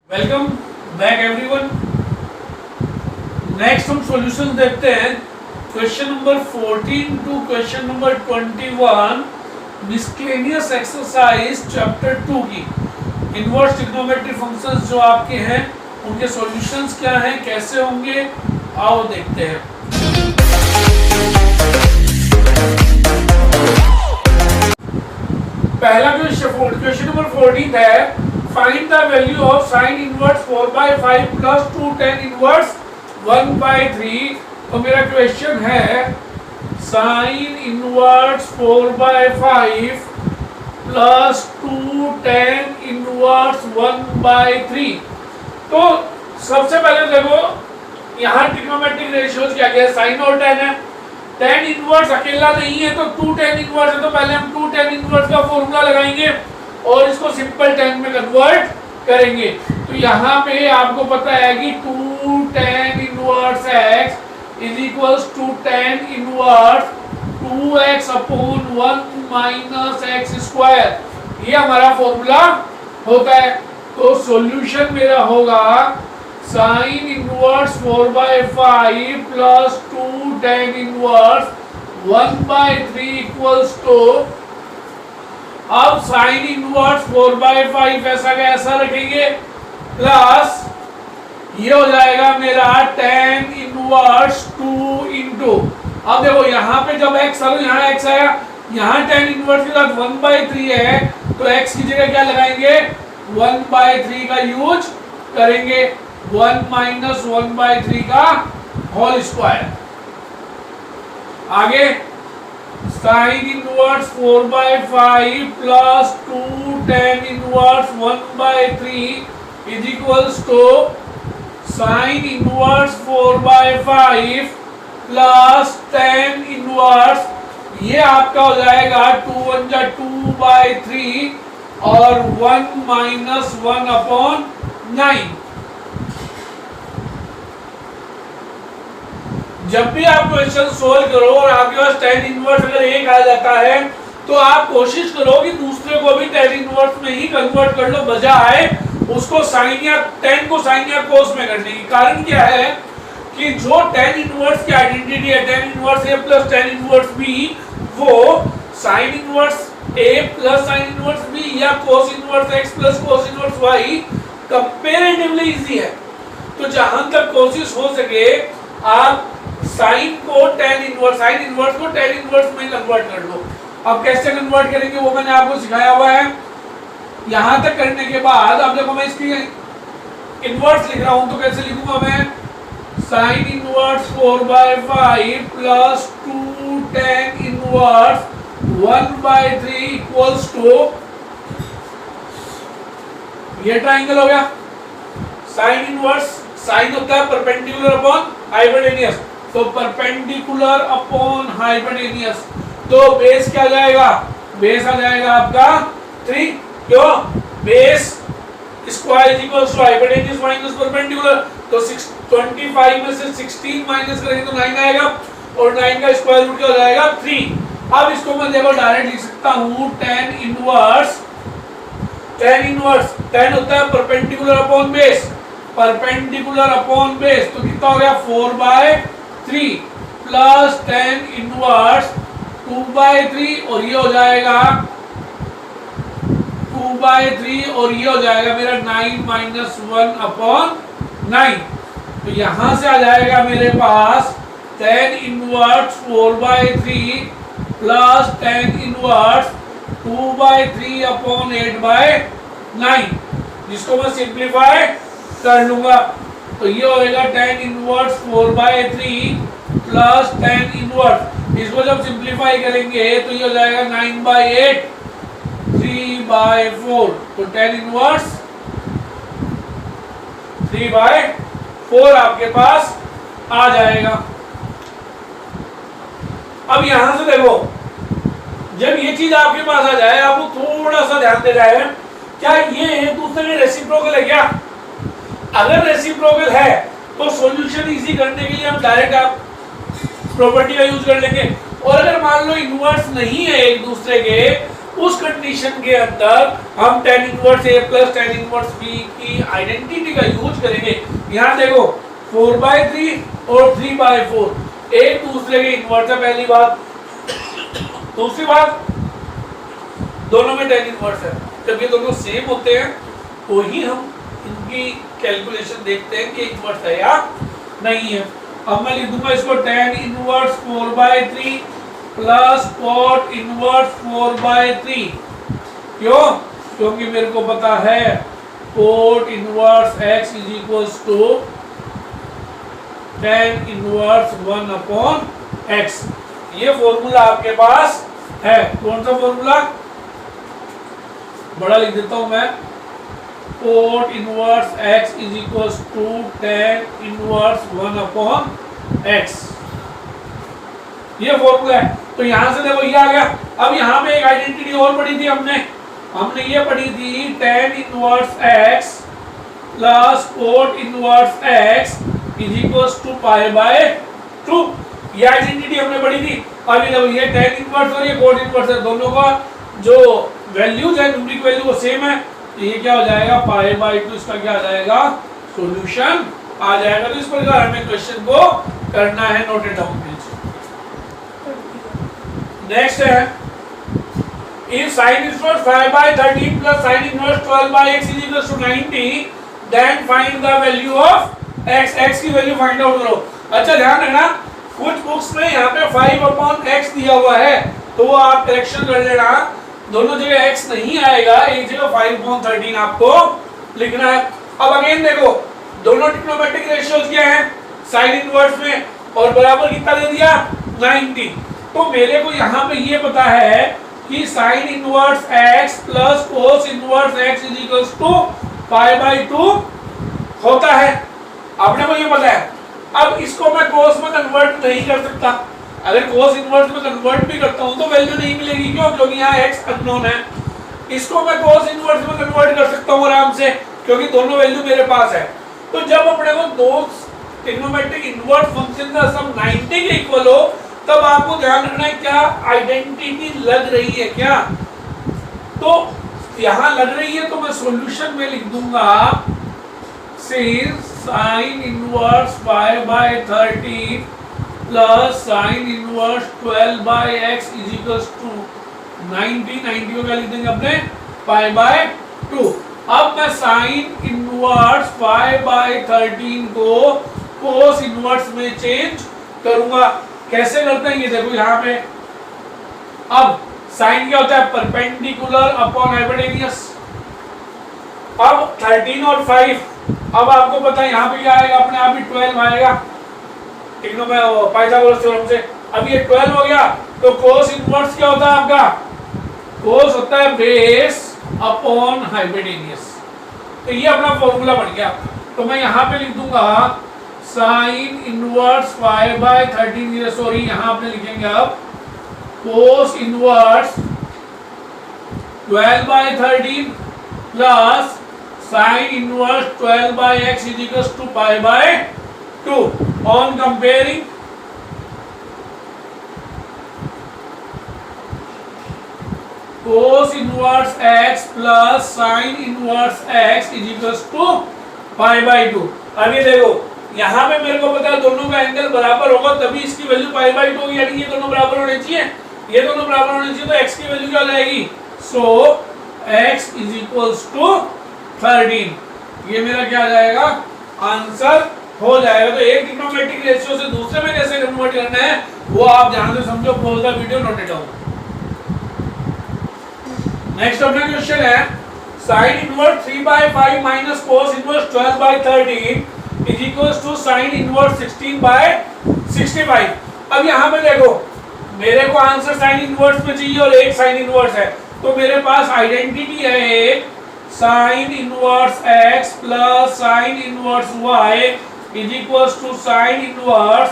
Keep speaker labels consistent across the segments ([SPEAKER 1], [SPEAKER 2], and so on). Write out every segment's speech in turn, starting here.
[SPEAKER 1] Welcome back everyone. Next हम solution देखते हैं question number 14 to question number 21 miscellaneous exercise chapter 2 की inverse trigonometry functions जो आपके हैं उनके सॉल्यूशंस क्या हैं, कैसे होंगे, आओ देखते हैं। पहला क्वेश्चन नंबर 14 है find the value of sine inverse 4/5 plus 2 tan inverse 1/3। तो मेरा क्वेश्चन है sine inverse 4/5 plus 2 tan inverse 1/3। तो सबसे पहले देखो यहाँ ट्रिग्नोमेट्रिक रेशियोज क्या क्या है, साइन और tan है। tan इनवर्स अकेला नहीं है तो 2 tan इनवर्स है, तो पहले हम 2 tan इनवर्स का फॉर्मूला लगाएंगे और इसको सिंपल tan में कन्वर्ट करेंगे। तो यहाँ पे आपको पता है कि 2 tan inverse x is equals to tan inverse 2x upon 1 minus x square, ये हमारा फॉर्मूला होता है। तो सॉल्यूशन मेरा होगा sine inverse 4/5 plus 2 tan inverse 1/3 equals to, अब साइन इनवर्स 4/5 ऐसा का ऐसा रखेंगे प्लस ये हो जाएगा मेरा tan इनवर्स 2 इंटू, अब देखो यहाँ पे जब x आ यहाँ x आया, यहाँ tan इनवर्स के साथ 1/3 है तो x की जगह क्या लगाएंगे 1/3 का यूज करेंगे, 1 माइनस 1/3 का होल स्क्वायर। आगे sine inverse 4/5 plus 2 tan inverse 1/3 is equals to sine inverse 4/5 plus tan inverse, ये आपका हो जाएगा 2 1 जा 2/3 और 1 माइनस 1 अपॉन 9। जब भी आप क्वेश्चन सोल्व करो और आपके पास tan इनवर्स अगर एक आ जाता है तो आप कोशिश करो कि दूसरे को भी tan इनवर्स में ही कन्वर्ट कर लो, बजाय उसको साइन या tan को साइन या कोस में करने की। कारण क्या है कि जो tan इनवर्स की आइडेंटिटी है tan inverse a plus tan inverse b, वो sine inverse a plus sine inverse b या कोस inverse x plus cos inverse y comparatively easy है। तो जहां तक कोशिश हो सके आप साइन को tan इनवर्स, साइन इनवर्स को tan इनवर्स में कन्वर्ट कर लो। अब कैसे कन्वर्ट करेंगे वो मैंने आपको सिखाया हुआ है। यहां तक करने के बाद अब देखो मैं इसकी इनवर्स लिख रहा हूं तो कैसे लिखूंगा मैं, sine inverse 4/5 plus 2 tan inverse 1/3 equals to, ये ट्राइंगल हो गया। साइन इनवर्स, साइन होता है परपेंडिकुलर अपॉन हाइपोटेन्यूस, तो परपेंडिकुलर अपॉन हाइपोटेन्यूस, तो बेस क्या जाएगा, बेस आ जाएगा आपका 3, क्यों base square is equals to hypotenuse minus perpendicular, तो 25 में से 16 माइनस करेंगे तो 9 आएगा और 9 का स्क्वायर रूट क्या हो जाएगा 3। अब इसको मैं देखो डायरेक्ट लिख सकता हूं tan इनवर्स, tan होता है perpendicular upon base, perpendicular upon base, तो कितना हो गया 4/3 प्लस tan इनवर्स 2/3 और ये हो जाएगा 2/3 और ये हो जाएगा मेरा 9 माइनस 1 अपॉन 9। तो यहां से आ जाएगा मेरे पास tan inverse 4/3 plus tan inverse 2/3 upon 8/9, जिसको मैं सिंप्लीफाई कर लूंगा तो ये होगा tan inverse 4/3 plus tan inverse, इसको जब सिंप्लीफाई करेंगे तो ये हो जाएगा 9/8 3/4, तो tan इनवर्स 3/4 आपके पास आ जाएगा। अब यहां से देखो जब ये चीज आपके पास आ जाए आपको थोड़ा सा ध्यान दे जाए, क्या ये एक दूसरे के रेसिप्रोकल है क्या? अगर रेसिप्रोकल है तो सॉल्यूशन इजी करने के लिए हम डायरेक्ट आप प्रॉपर्टी का यूज कर लेंगे, और अगर मान लो इनवर्स नहीं है एक दूसरे के उस कंडीशन के अंदर हम tan inverse a plus tan inverse b की आइडेंटिटी का यूज करेंगे। यहाँ देखो 4/3 और 3/4 एक दूसरे के इनवर्स है, पहली बात। दूसरी बात, दोनों में tan इनवर्स है। जब ये दोनों सेम होते हैं तो ही हम इनकी कैलकुलेशन देखते हैं कि इनवर्स है या नहीं है। अब मैं लिख दूंगा इसको tan inverse 4/3 plus cot inverse 4/3। क्यों? क्योंकि मेरे को पता है cot inverse x is equals to tan inverse 1/x। ये फॉर्मूला आपके पास है। कौन सा फॉर्मूला? बड़ा लिख देता हूं मैं, cot inverse x is equals to tan inverse 1/x। ये फॉर्मूला है। तो यहां से देखो ये आ गया। अब यहां पे एक आइडेंटिटी और पढ़ी थी हमने ये पढ़ी थी tan inverse x plus cot inverse x is equals to π/2। ये आइडेंटिटी हमने पढ़ी थी। अब ये देखो ये tan इनवर्स और ये cot इनवर्स है, दोनों का जो वैल्यूज है, न्यूमेरिक वैल्यू वो सेम है। तो ये क्या हो जाएगा π/2, इसका क्या आ जाएगा सॉल्यूशन आ जाएगा। तो इस प्रकार हमें क्वेश्चन को करना है, note it down please. Next है if sin inverse 5/13 plus sin inverse 12/x is equal to 90 then find the value of x की वैल्यू फाइंड आउट करो। अच्छा ध्यान रखना, कुछ बुक्स में यहाँ पे 5/x दिया हुआ है तो वो आप करेक्शन कर लेना। दोनों जगह x नहीं आएगा, एक जगह 5/13 आपको लिखना है। अब अगेन देखो दोनों ट्रिग्नोमेट्रिक रेशियोज क्या है साइन इनवर्स में, और बराबर कितना दे दिया 90। तो मेरे को यहाँ पे ये पता है कि sine inverse x plus cos inverse x is equals to π/2 होता है। अपने को ये पता है। अब इसको मैं कोस में कन्वर्ट नहीं कर सकता। अगर कोस इनवर्स में कन्वर्ट भी करता हूं तो वैल्यू नहीं मिलेगी। क्यों? क्योंकि यहाँ x अननोन है। इसको मैं कोस इनवर्स में कन्वर्ट कर सकता हूँ आराम से, क्योंकि दोनों वैल्यू मेरे पास है। तो जब अपने को दो ट्रिग्नोमेट्रिक इनवर्स फंक्शन का सम 90 के इक्वल हो तब आपको ध्यान रखना है क्या आइडेंटिटी लग रही है क्या। तो यहां लग रही है तो मैं सॉल्यूशन में लिख दूंगा since sin inverse 5/13 plus sin inverse 12/x is equals to 90 को क्या लिख देंगे अपने π/2। अब मैं sin इनवर्स 5/13 को cos इनवर्स में चेंज करूंगा। कैसे करते हैं ये देखो यहाँ पे। अब साइन क्या होता है परपेंडिकुलर अपॉन हाइपोटेन्यूज। अब 13 और 5, अब आपको पता है यहाँ पे क्या आएगा, अपने आप ही 12 आएगा पाइथागोरस थ्योरम से। अब ये 12 हो गया तो कोस इनवर्स क्या होता है आपका, कोस होता है बेस अपॉन हाइपोटेन्यूज। तो ये अपना फॉर्मूला बन गया। तो मैं यहाँ पे लिख दूंगा साइन इनवर्स 5/13, सॉरी यहाँ पे लिखेंगे अब cos inverse 12/13 plus sine inverse 12/x is equals to π/2 on comparing cos inverse x plus sine inverse x is equals to π/2। अब ये देखो यहाँ पे मेरे को पता है दोनों का एंगल बराबर होगा तभी इसकी वैल्यू π/2 होगी, यानी ये दोनों बराबर होने चाहिए, ये दोनों बराबर होने चाहिए। तो x की वैल्यू क्या हो जाएगी, सो x इज इक्वल्स टू 13। ये मेरा क्या आ जाएगा आंसर हो जाएगा। तो एक ट्रिग्नोमेट्रिक रेशियो से दूसरे में कैसे कन्वर्ट करना है वो आप ध्यान से समझो, pause the video, note it down. Next अपना क्वेश्चन है sin inverse 3/5 minus cos inverse 12/13 is equals to sin inverse 16/65। अब यहाँ पे देखो मेरे को आंसर sin इनवर्स में चाहिए और एक sin इनवर्स है, तो मेरे पास आइडेंटिटी है एक sin inverse x plus sin inverse y is equals to sin inverse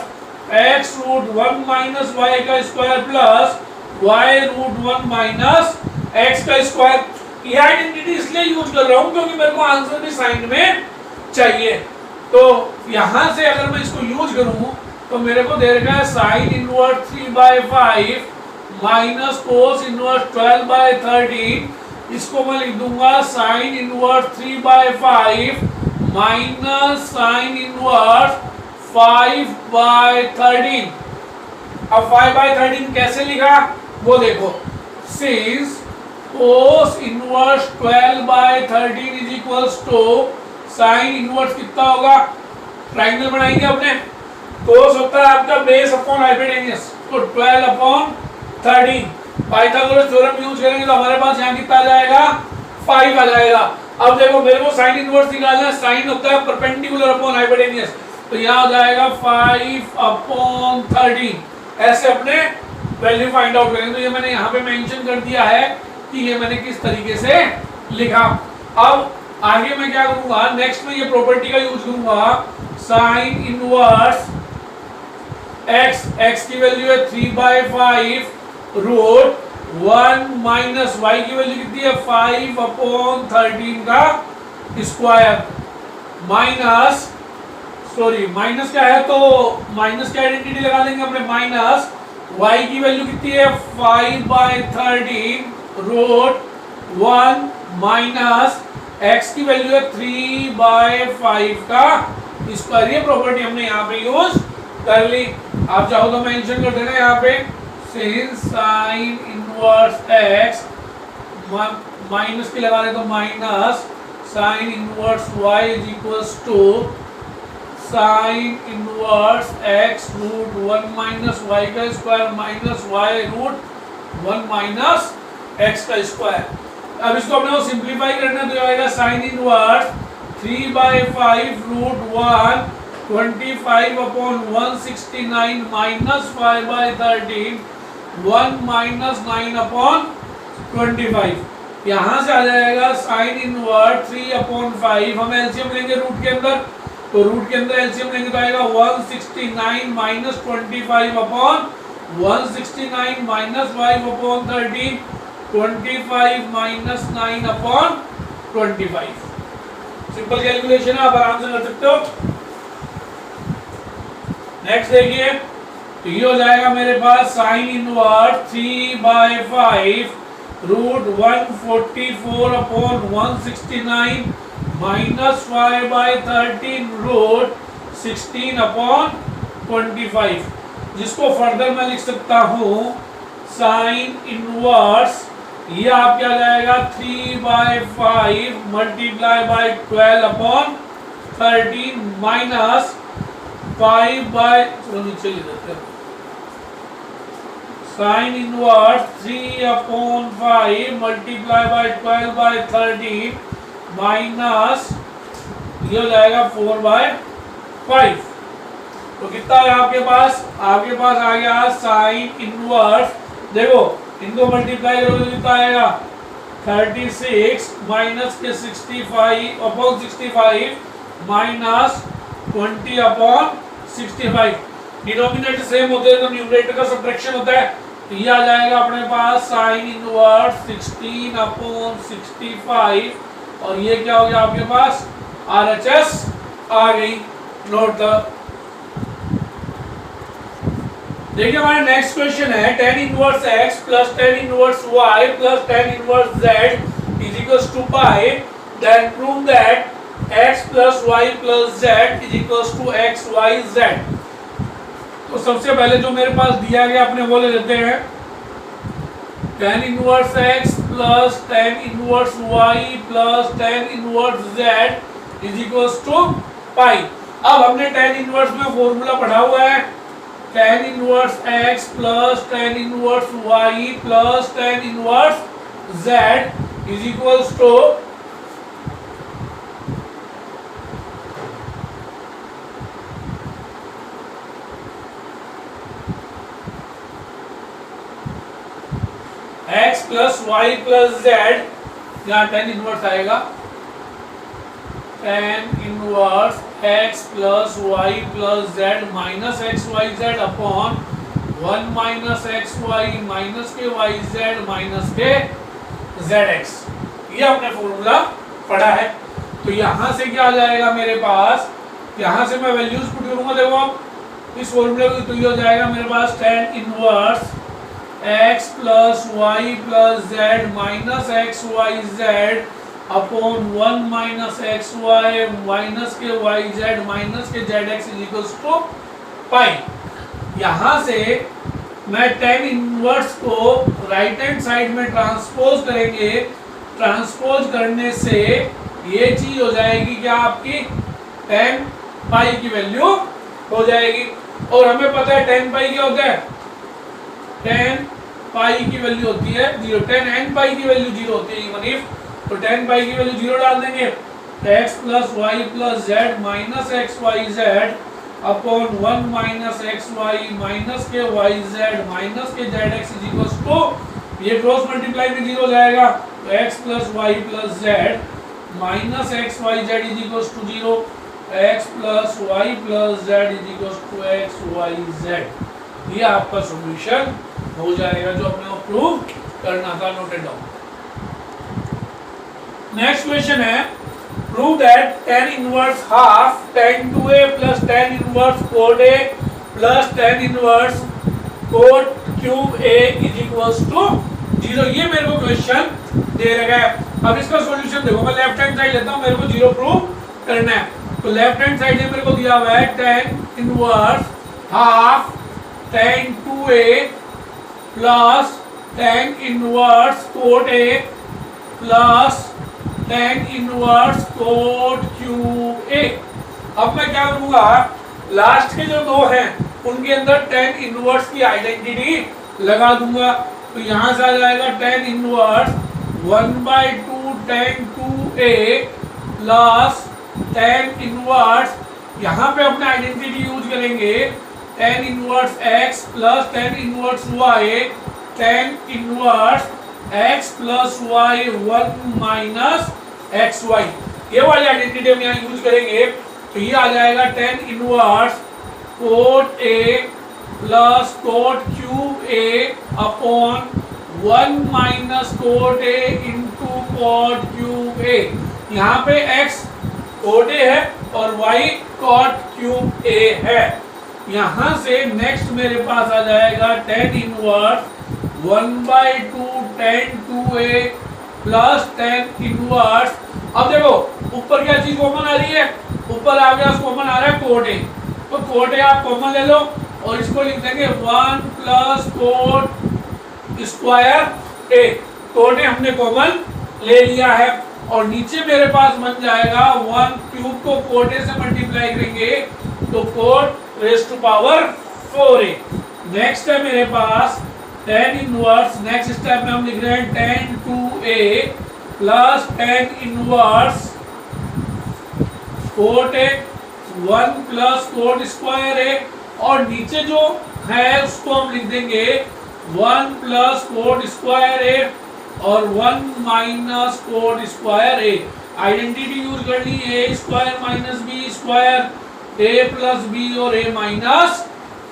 [SPEAKER 1] x root 1 minus y का square plus y root 1 minus x का स्क्वायर। ये आइडेंटिटी इसलिए यूज कर रहा हूं क्योंकि मेरे को आंसर भी साइन में चाहिए। तो यहां से अगर मैं इसको यूज करूं तो मेरे को दे रखा है sine inverse 3/5 minus cos inverse 12/13, इसको मैं लिख दूंगा sine inverse 3/5 minus sine inverse 5/13। अब 5/13 कैसे लिखा वो देखो, since cos inverse 12/13 is equals to sine inverse कितना होगा, ट्राइंगल बनाएंगे अपने, कोस होता है आपका बेस अपॉन हाइपोटेन्यूज, तो 12/13 पाइथागोरस थ्योरम यूज करेंगे तो हमारे पास यहाँ कितना आ जाएगा 5 आ जाएगा। अब देखो मेरे को साइन इनवर्स निकालना है, साइन होता है परपेंडिकुलर अपॉन हाइपोटेन्यूज, तो यहाँ हो जाएगा 5/13, ऐसे अपने वैल्यू फाइंड आउट करेंगे। तो ये मैंने यहाँ पे मेंशन कर दिया है कि ये मैंने किस तरीके से लिखा। अब आगे मैं क्या करूंगा, नेक्स्ट में ये प्रॉपर्टी का यूज करूंगा, साइन इनवर्स x की वैल्यू है 3/5 रूट 1 माइनस y की वैल्यू कितनी है 5/13 का स्क्वायर, माइनस माइनस क्या है तो माइनस की आइडेंटिटी लगा देंगे अपने, माइनस y की वैल्यू कितनी है 5/13 रूट 1 माइनस x की वैल्यू है 3/5 का स्क्वायर। ये प्रॉपर्टी हमने यहाँ पे यूज कर ली। आप चाहो तो मेंशन कर देना यहाँ पे, since sine inverse x minus की लगा दे तो minus sine inverse y is equals to sine inverse x root 1 minus y का square minus y root 1 minus x का स्क्वायर। अब इसको अपने को सिंप्लीफाई करना है तो आएगा sine inverse 3/5 root 1 25/169 minus 5/13 1 minus 9/25। यहाँ से आ जाएगा साइन इनवर्स 3/5, हम एलसीएम लेंगे रूट के अंदर, तो रूट के अंदर एलसीएम लेंगे तो आएगा 169 minus 25/169 minus 5/13 25 minus 9/25। Simple calculation है, आप आराम से कर सकते हो। नेक्स्ट देखिए, तो ये हो जाएगा मेरे पास sine inverse 3/5 root 144/169 minus 5/13 root 16/25, जिसको फर्दर मैं लिख सकता हूँ साइन इनवर्स, ये आप क्या जाएगा 3/5 मल्टीप्लाई बाय 12/13 माइनस 5/नीचे लिख देते हैं, sign inverse 3/5 multiply by 12/13 minus ये हो जाएगा 4/5। तो कितना है आपके पास आ गया साइन इनवर्स, देखो इनको मल्टीप्लाई करोगे तो कितना आएगा 36 माइनस के 65/65 माइनस 20/65। डिनोमिनेटर सेम होते हैं तो न्यूमरेटर का सब्ट्रैक्शन होता है, तो ये आ जाएगा अपने पास साइन इनवर्स 16/65 और ये क्या हो गया आपके पास RHS आ गई। नोट द, देखिए हमारा नेक्स्ट क्वेश्चन है tan inverse x plus tan inverse y plus tan inverse z is equals to pi, then prove that x plus y plus z is equals to x y z। तो सबसे पहले जो मेरे पास दिया गया अपने वो ले लेते हैं, tan inverse x plus tan inverse y plus tan inverse z is equals to pi. अब हमने tan इनवर्स में फॉर्मूला पढ़ा हुआ है, tan inverse x plus tan inverse y plus tan inverse z is equals to x plus y plus z, यहाँ tan inverse आएगा tan inverse x plus y plus z minus x y z upon 1 minus x y minus के y z minus के z x. ये हमने formula पढ़ा है। तो यहाँ से क्या आ जाएगा मेरे पास, यहाँ से मैं वैल्यूज पुट करूंगा, देखो आप इस फॉर्मूले को, तो ये हो जाएगा मेरे पास tan inverse x plus y plus z minus x y z upon 1 minus x y minus के वाई जेड माइनस के z x is equal to pi. यहाँ से मैं टेन इनवर्स को राइट हैंड साइड में ट्रांसपोज करेंगे, transpose करने से ये चीज हो जाएगी क्या आपकी टेन पाई की वैल्यू हो जाएगी। और हमें पता है टेन पाई क्या होता है, टेन पाई की वैल्यू होती है 0, टेन एन पाई की वैल्यू 0 होती है इवन इफ, तो टेन पाई की वैल्यू 0 डाल देंगे, x plus y plus z minus x y z upon 1 minus x y minus के वाई जेड माइनस के z x is equal to, ये क्रॉस मल्टीप्लाई में 0 हो जाएगा, तो x plus y plus z minus x y z is equal to 0, x plus y plus z is equal to x y Z. ये आपका solution हो जाएगा जो हमने प्रूव करना था, नोटेड डाउन। नेक्स्ट क्वेश्चन है prove that tan inverse half tan 2a plus tan inverse cot a plus tan inverse cot cube a is equals to 0। ये मेरे को क्वेश्चन दे रखा है। अब इसका सॉल्यूशन देखो, मैं लेफ्ट हैंड साइड लेता हूं, मेरे को 0 प्रूव करना है। तो लेफ्ट हैंड साइड में मेरे को दिया हुआ है tan inverse half tan 2a plus tan inverse cot a plus tan inverse cot cube a। अब मैं क्या करूंगा, लास्ट के जो दो हैं उनके अंदर tan इनवर्स की आइडेंटिटी लगा दूंगा। तो यहां से आ जाएगा tan inverse 1/2 tan 2a plus tan inverse, यहाँ पे अपना आइडेंटिटी यूज करेंगे tan inverse x plus tan inverse y, tan inverse x plus y 1 minus x y, ये वाली आइडेंटिटी हम यहाँ यूज करेंगे। तो ये आ जाएगा tan inverse cot a plus cot cube a upon 1 minus cot a into cot cube a। यहाँ पे x cot a है और y cot क्यूब a है। यहाँ से नेक्स्ट मेरे पास आ जाएगा tan inverse 1/2 tan 2a plus tan inverse. अब देखो ऊपर क्या चीज कॉमन आ रही है, ऊपर आ गया कॉमन आ रहा है cot a, तो cot a आप कॉमन ले लो और इसको लिख देंगे 1 plus cot square a। cot a हमने कॉमन ले लिया है और नीचे मेरे पास बन जाएगा 1 क्यूब को cot a से मल्टीप्लाई करेंगे तो cot raise to power 4a। Next है मेरे पास tan इनवर्स, नेक्स्ट स्टेप में हम लिख रहे हैं tan 2a plus tan inverse cot a 1 plus cot square a, और नीचे जो है उसको हम लिख देंगे 1 प्लस cot स्क्वायर a और 1 minus cot square a। Identity use कर ली a square minus b square, a plus b और a माइनस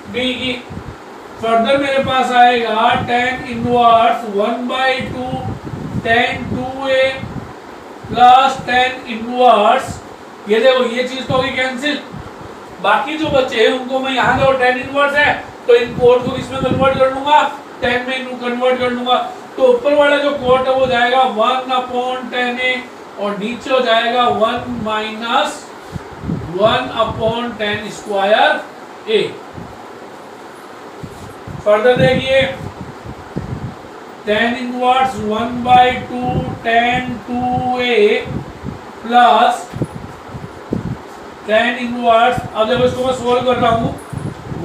[SPEAKER 1] b की। फर्दर मेरे पास आएगा tan inverse 1/2 tan 2a plus tan inverse, ये देखो ये चीज तो होगी कैंसिल, बाकी जो बचे हैं उनको मैं यहाँ देखो tan इनवर्स है तो इन कोट को इसमें कन्वर्ट कर लूंगा, tan में कन्वर्ट कर लूंगा। तो ऊपर वाला जो कोट है वो जाएगा 1/tan a और नीचे हो जाएगा 1 minus 1/tan square a। Further देखिए tan inverse 1/2 tan 2a plus tan inverse, अब देखो इसको मैं सोल्व कर रहा हूँ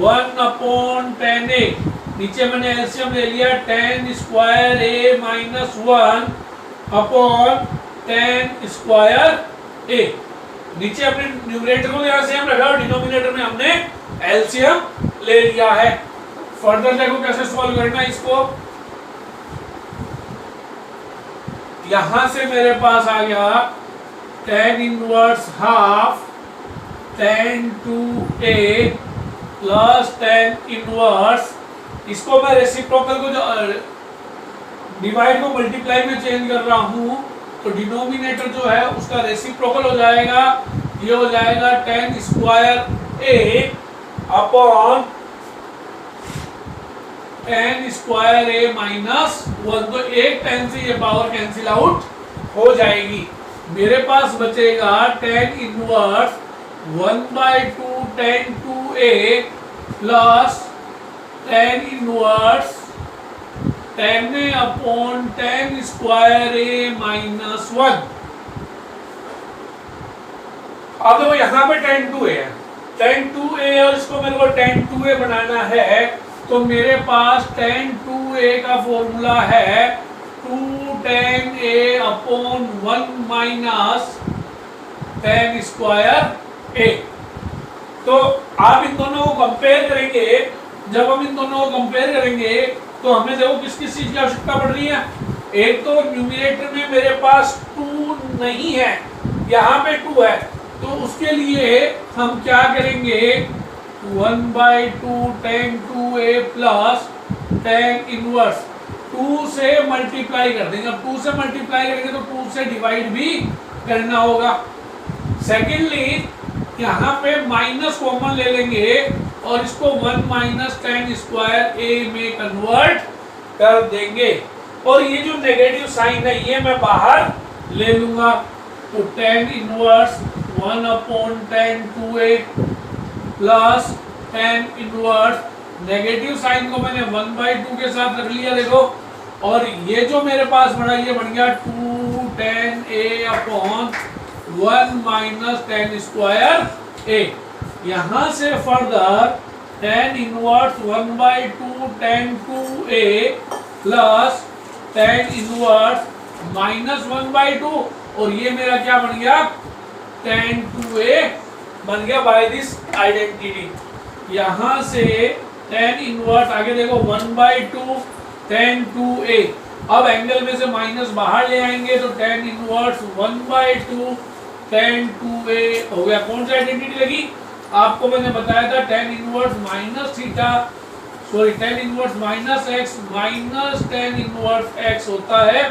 [SPEAKER 1] 1/tan a, नीचे मैंने एलसीएम ले लिया tan square a minus 1 upon tan square a। नीचे अपने न्यूमरेटर को यहाँ सेम रखा और डिनोमिनेटर में हमने एलसीएम ले लिया है। फर्दर देखो कैसे सॉल्व करना है इसको। यहां से मेरे पास आ गया tan inverse half tan 2a plus tan inverse, इसको मैं रेसिप्रोकल को जो डिवाइड को मल्टीप्लाई में चेंज कर रहा हूं तो डिनोमिनेटर जो है उसका रेसिप्रोकल हो जाएगा, ये हो जाएगा tan square a upon ten square a minus 1, तो एक टेन से ये पावर कैंसिल आउट हो जाएगी। मेरे पास बचेगा tan inverse 1/2 tan 2a plus tan inverse 10 upon 10 square a minus 1। अब देखो यहाँ पे टेन 2a है, टेन 2a और इसको मेरे को टेन 2a बनाना है, तो मेरे पास टेन 2a का फॉर्मूला है 2 ten a upon 1 minus 10 square a। तो आप इन दोनों को कंपेयर करेंगे, जब हम इन दोनों को कंपेयर करेंगे तो हमें देखो किस किस चीज की आवश्यकता पड़ रही है। एक तो न्यूमरेटर में मेरे पास 2 नहीं है, यहाँ पे 2 है, तो उसके लिए हम क्या करेंगे 1/2 tan 2a plus tan inverse 2 से मल्टीप्लाई कर देंगे। अब 2 से मल्टीप्लाई करेंगे तो 2 से डिवाइड भी करना होगा। सेकेंडली यहाँ पे माइनस कॉमन ले लेंगे और इसको 1 माइनस 10 स्क्वायर a में कन्वर्ट कर देंगे, और ये जो नेगेटिव साइन है ये मैं बाहर ले लूंगा। तो tan inverse 1 upon tan 2a plus tan inverse negative sign को मैंने 1/2 के साथ रख लिया देखो, और ये जो मेरे पास बना ये बन गया 2 ten a upon 1 minus 10 square a। यहाँ से further ten inverse 1/2 tan 2a plus tan inverse minus 1/2, और ये मेरा क्या बन गया टेन 2a बन गया बाय दिस आइडेंटिटी। यहाँ से टेन इनवर्स आगे देखो 1/2 टेन 2a, अब एंगल में से माइनस बाहर ले आएंगे तो टेन इनवर्स 1/2 टेन 2a हो गया। कौन सी आइडेंटिटी लगी आपको मैंने बताया था, tan inverse minus theta, sorry tan inverse minus x minus tan inverse x होता है।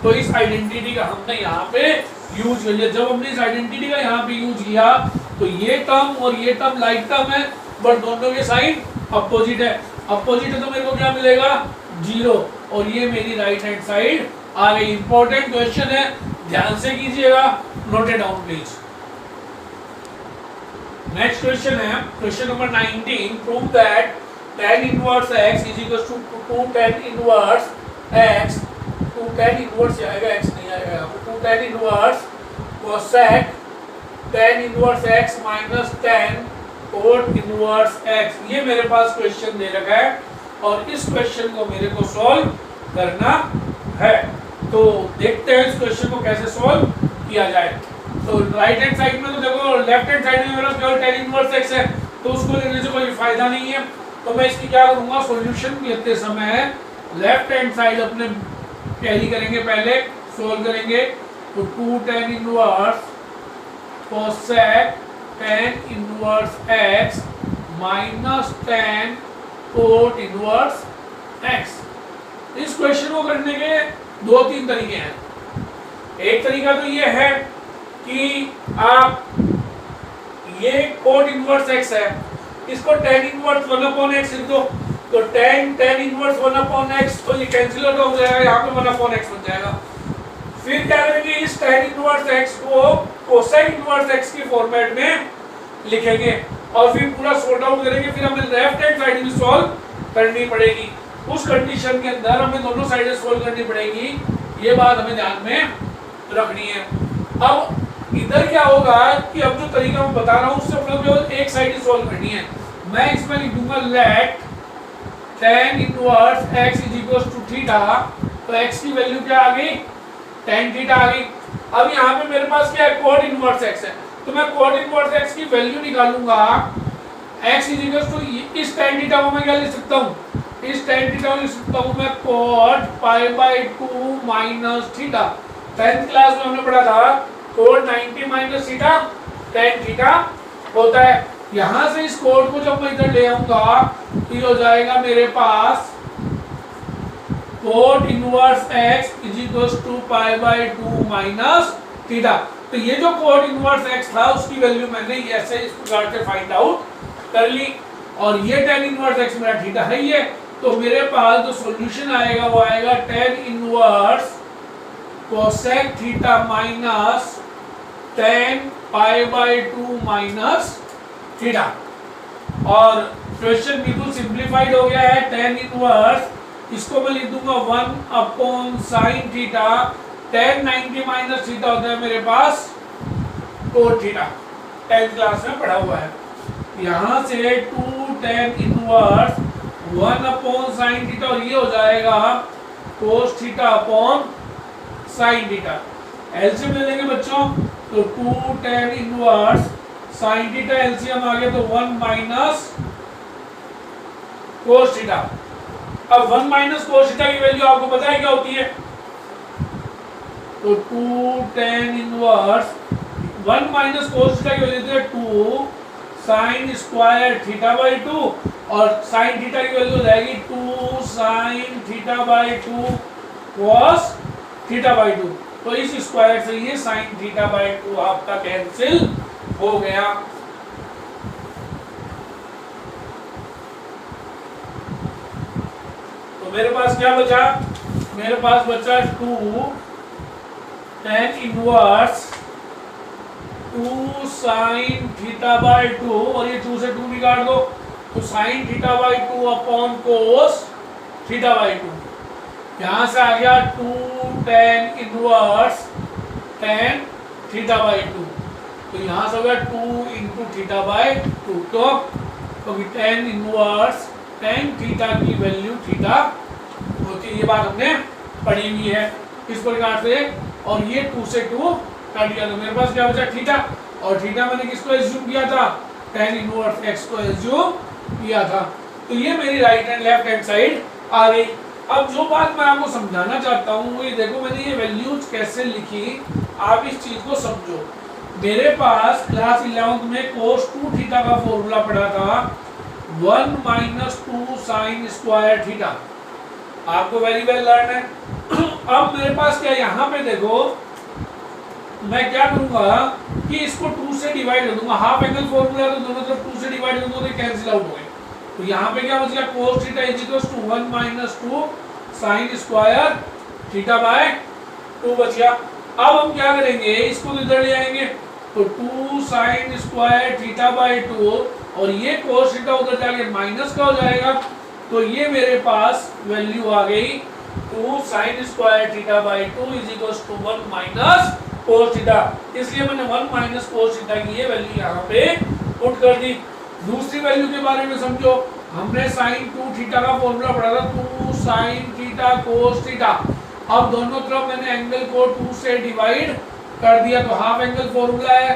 [SPEAKER 1] तो इस आइडेंटिटी का हमने यहाँ पे यूज कर लिया। जब हमने इस आइडेंटिटी का यहाँ पे यूज किया तो ये टर्म और ये टर्म लाइक टर्म है, बट दोनों के साइन अपोजिट है। अपोजिट है तो मेरे को क्या मिलेगा 0, और ये मेरी राइट हैंड साइड आ गई। इंपॉर्टेंट क्वेश्चन है, ध्यान से कीजिएगा, note it down please. Next question है question number 19, prove that tan inverse x is equal to 2 tan inverse x, 2 tan inverse आएगा x नहीं आएगा यहाँ पे, 2 tan inverse cosec tan inverse x minus tan cot inverse x। ये मेरे पास question दे रखा है और इस क्वेश्चन को मेरे को सॉल्व करना है। तो देखते हैं इस क्वेश्चन को कैसे सॉल्व किया जाए। तो राइट हैंड साइड में तो देखो, लेफ्ट हैंड साइड में मेरा केवल tan इनवर्स x है, तो उसको लेने से कोई फायदा नहीं है। तो मैं इसकी क्या करूंगा, सॉल्यूशन लेते समय लेफ्ट हैंड साइड अपने कैरी करेंगे, पहले सोल्व करेंगे। तो 2 tan inverse cosec tan inverse x minus tan cot inverse x। इस क्वेश्चन को करने के 2-3 तरीके हैं। एक तरीका तो ये है कि आप ये cot इनवर्स x है, इसको tan इनवर्स 1/x लिख दो, तो tan इनवर्स 1/x, तो ये कैंसिल आउट हो जाएगा, यहाँ पे 1/x बन जाएगा। फिर क्या करेंगे, इस tan इनवर्स x को cosec इनवर्स x की फॉर्मेट में लिखेंगे और फिर पूरा सॉर्ट आउट करेंगे। फिर हमें लेफ्ट हैंड साइड भी सॉल्व करनी पड़ेगी। उस कंडीशन के अंदर हमें दोनों साइडें सॉल्व करनी पड़ेगी, ये बात हमें ध्यान में रखनी है। अब इधर क्या होगा कि अब जो तरीका मैं बता रहा हूँ उससे अपने केवल एक साइड ही सॉल्व करनी है। मैं इसमें लिख दूंगा let tan inverse x is equal to theta, तो x की वैल्यू क्या आ गई tan थीटा आ गई। अब यहाँ पे मेरे पास क्या है cot इनवर्स x है, तो मैं cot इनवर्स x की वैल्यू निकालूंगा। x इज इक्वल टू इस tan थीटा को मैं क्या लिख सकता हूँ, इस tan थीटा को लिख सकता हूँ मैं cot π/2 minus theta. 10th class में हमने पढ़ा था cot 90 minus theta tan theta होता है। यहाँ से इस कोड को जब मैं इधर ले आऊंगा तो ये हो जाएगा मेरे पास cot inverse x is equal to π/2 minus theta. तो ये जो cot इनवर्स x था उसकी वैल्यू मैंने ऐसे इस प्रकार से फाइंड आउट कर ली, और ये tan इनवर्स x मेरा थीटा है ये, तो मेरे पास जो सॉल्यूशन आएगा वो आएगा tan inverse cosec theta minus tan pi by 2 minus theta. और क्वेश्चन बिल्कुल सिंप्लीफाइड हो गया है। tan इनवर्स इसको मैं लिख दूंगा 1 upon sine theta, tan 90 minus theta होता है मेरे पास cot थीटा, 10th क्लास में पढ़ा हुआ है। यहाँ से 2 tan inverse 1 upon sine theta और ये हो जाएगा cos theta upon sine theta. LCM ले लेंगे बच्चों, तो 2 tan inverse sine theta LCM आ गया तो 1 माइनस cos थीटा। अब 1 माइनस cos थीटा की वैल्यू आपको पता है क्या होती है? तो 2 tan inverse 1 minus cos theta की वैल्यू है 2 साइन स्क्वायर थीटा बाई 2 और साइन थीटा की वैल्यू हो जाएगी 2 sine theta by 2 cos theta by 2। तो इस स्क्वायर से ये साइन थीटा बाई 2 आपका कैंसिल हो गया। तो मेरे पास क्या बचा? मेरे पास बचा 2 tan inverse 2 sine theta by 2 और ये 2 से 2 निकाल दो तो sine theta by 2 upon cos theta by 2। यहां से आ गया 2 tan inverse tan theta by 2, तो यहां से हो गया 2 इंटू थीटा बाई 2। तो tan इनवर्स tan थीटा की वैल्यू थीटा होती है, ये बात हमने पढ़ी हुई है इस प्रकार से। और ये 2 से 2 काट दिया तो मेरे पास क्या बचा? थीटा। और थीटा मैंने किसको एज्यूम किया था? tan इनवर्स x को एज्यूम किया था। तो ये मेरी right and left hand side आ गई। अब जो बात मैं आपको समझाना चाहता हूँ वो ये देखो, मैंने ये वैल्यूज कैसे लिखी, आप इस चीज को समझो। मेरे पास क्लास 11th में cos 2 थीटा का फॉर्मूला पढ़ा था 1 माइनस 2 साइन स्क्वायर थीटा, आपको वेरी वेल लर्न है। अब मेरे पास क्या, यहाँ पे देखो मैं क्या करूंगा कि इसको 2 से डिवाइड कर दूंगा, हाफ एंगल फॉर्मूला तो दोनों तरफ 2 से डिवाइड कर दूंगा तो कैंसिल आउट हो गए। तो यहाँ पे क्या बच गया? cos theta is equal to 1 minus 2 sine square theta by 2 बच गया। अब हम क्या करेंगे, इसको इधर ले आएंगे तो 2 साइन स्क्वायर थीटा बाय 2 और ये cos थीटा उधर जाके माइनस का हो जाएगा। तो ये मेरे पास वैल्यू आ गई 2 sine square theta by 2 is equal to 1 minus cos theta. इसलिए मैंने 1 माइनस cos थीटा की ये वैल्यू यहाँ पे पुट कर दी। दूसरी वैल्यू के बारे में समझो, हमने साइन 2 थीटा का फॉर्मूला पढ़ा था 2 साइन थीटा cos थीटा। अब दोनों तरफ मैंने एंगल को 2 से डिवाइड कर दिया तो हाफ एंगल फॉर्मूला है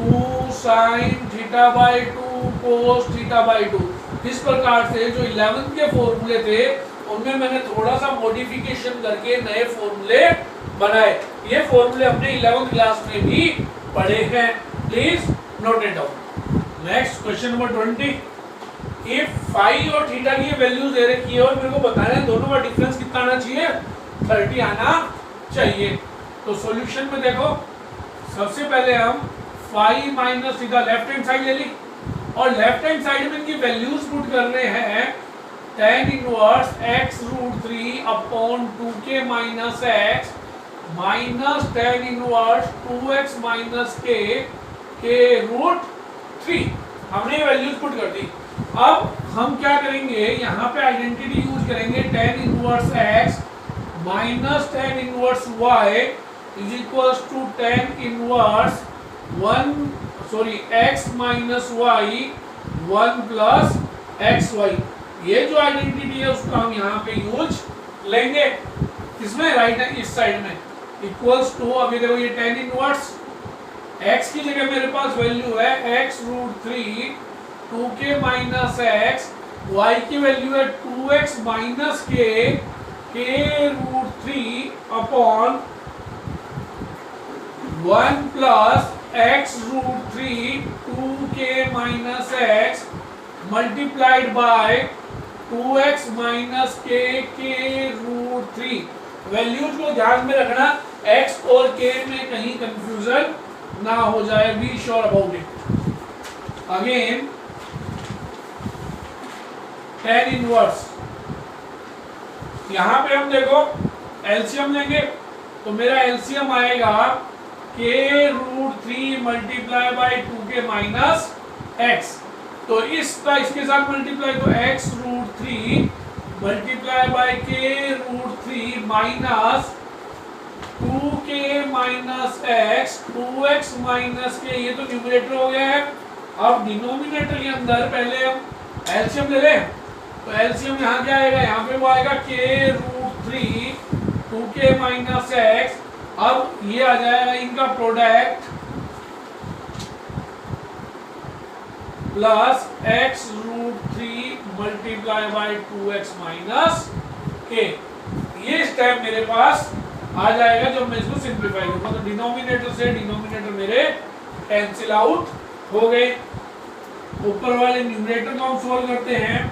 [SPEAKER 1] 2 sine theta by 2 cos theta by 2। इस प्रकार से जो 11th के फॉर्मूले थे उनमें मैंने थोड़ा सा मॉडिफिकेशन करके नए फॉर्मूले बनाए। ये फॉर्मूले हमने 11th क्लास में भी पढ़े हैं, please note it down. Next question number 20। If phi और थीटा की वैल्यूज दे रखी है और मेरे को बताना है दोनों का डिफरेंस कितना आना चाहिए? 30 आना चाहिए। तो सॉल्यूशन में देखो, सबसे पहले हम phi minus theta left hand side ले ली और लेफ्ट हैंड साइड में इनकी वैल्यूज पुट करने हैं tan inverse x root 3 upon 2k minus x minus tan inverse 2x minus k root 3। हमने वैल्यूज पुट कर दी। अब हम क्या करेंगे, यहाँ पे आइडेंटिटी यूज करेंगे tan inverse x minus tan inverse y is equal to tan inverse x minus y 1 plus xy। ये जो आइडेंटिटी है उसको हम यहाँ पे यूज लेंगे, इसमें राइट है इस साइड में इक्वल्स टू, अभी देखो ये tan इनवर्स x की जगह मेरे पास वैल्यू है x root 3 2k minus x, y की वैल्यू है 2x minus k root 3 upon 1 plus x root 3 2k minus x multiplied by 2x minus k root 3। Values को ध्यान में रखना, x और k में कहीं कंफ्यूजन ना हो जाए, be sure about it. Again tan inverse यहाँ पे हम देखो एलसीएम लेंगे तो मेरा एलसीएम आएगा k root 3 multiply by 2k minus x. तो इसका इसके साथ मल्टीप्लाई तो x root 3 multiply by k root 3 minus 2k minus x 2x minus k, ये तो न्यूमरेटर हो गया है। अब डिनोमिनेटर के अंदर पहले हम एलसीएम ले लें तो एलसीएम यहाँ क्या आएगा, यहाँ पे वो आएगा k root 3 2k minus x। अब ये आ जाएगा इनका product plus x root 3 multiply by 2x minus k। ये स्टेप मेरे पास आ जाएगा जब मैं इसको सिंप्लीफाई करूंगा। तो डिनोमिनेटर से डिनोमिनेटर मेरे कैंसिल आउट हो गए। ऊपर वाले न्यूमरेटर को हम सोल्व करते हैं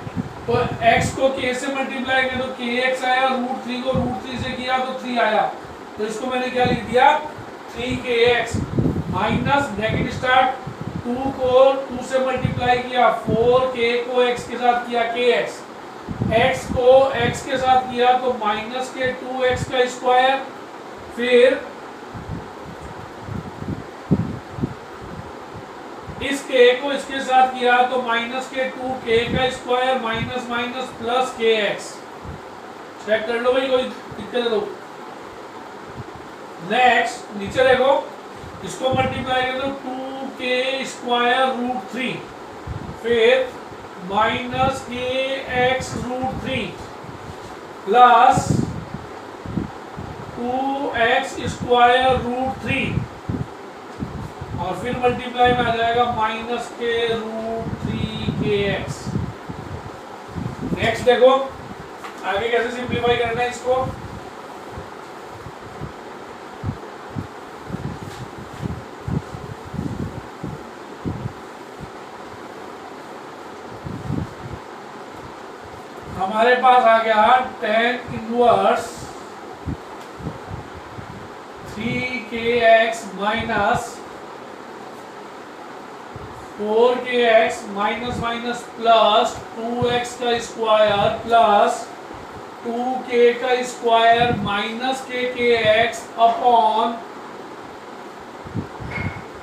[SPEAKER 1] तो x को k से मल्टीप्लाई किया तो kx आया, रूट 3 को रूट 3 से किया तो 3 आया। तो इसको मैंने क्या लिख दिया 3kx माइनस ब्रैकेट स्टार्ट 2 को 2 से मल्टीप्लाई किया 4k को x के साथ किया kx, x को x के साथ किया तो माइनस के 2x का स्क्वायर, फिर इस k को इसके साथ किया तो माइनस के 2k का square minus minus plus kx। Check कर लो भाई कोई दिक्कत है तो। नेक्स्ट नीचे देखो इसको मल्टीप्लाई कर दो 2k स्क्वायर रूट 3 फिर माइनस के x root 3 plus 2x square root 3 और फिर मल्टीप्लाई में आ जाएगा माइनस के रूट 3kx। नेक्स्ट देखो आगे कैसे सिंप्लीफाई करना है इसको। हमारे पास आ गया tan inverse 3kx minus 4kx minus minus plus 2x का स्क्वायर प्लस 2k का स्क्वायर माइनस kx अपॉन,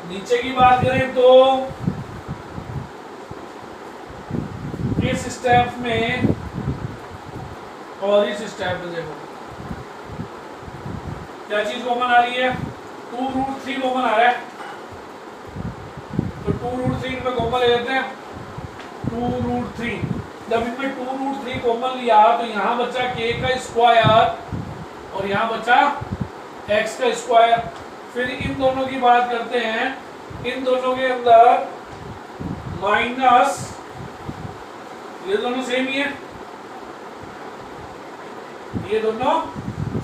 [SPEAKER 1] नीचे की बात करें तो इस स्टेप में और इस स्टेप में देखो क्या चीज कॉमन आ रही है, 2 रूट 3 कॉमन आ रहा है तो 2 रूट 3 में कॉमन ले लेते हैं 2 रूट 3। जब इनमें 2 रूट 3 कॉमन लिया तो यहाँ बचा k का स्क्वायर और यहाँ बचा x का स्क्वायर। फिर इन दोनों की बात करते हैं, इन दोनों के अंदर माइनस, ये दोनों सेम ही है, ये दोनों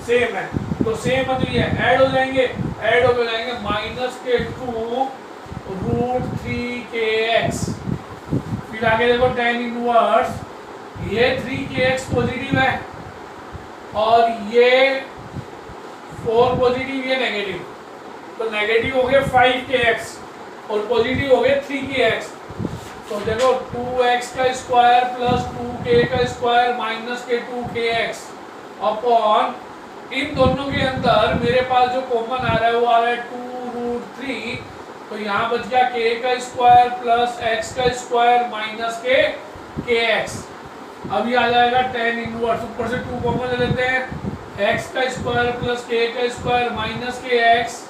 [SPEAKER 1] सेम है तो सेम है तो ये ऐड हो जाएंगे, ऐड हो जाएंगे माइनस के 2 रूट 3kx। फिर आगे देखो tan इनवर्स, ये 3kx पॉजिटिव है और ये 4 पॉजिटिव, ये नेगेटिव, तो नेगेटिव हो गए 5kx और पॉजिटिव हो गए 3kx। तो देखो 2x का स्क्वायर प्लस 2k का स्क्वायर माइनस के 2kx अपॉन, इन दोनों के अंदर मेरे पास जो कॉमन आ रहा है वो आ रहा है 2 रूट 3 तो यहाँ बच गया k का स्क्वायर प्लस x का स्क्वायर माइनस के kx। अभी आ जाएगा tan इनवर्स, ऊपर से 2 कॉमन ले लेते हैं, x का स्क्वायर प्लस k का स्क्वायर माइनस के x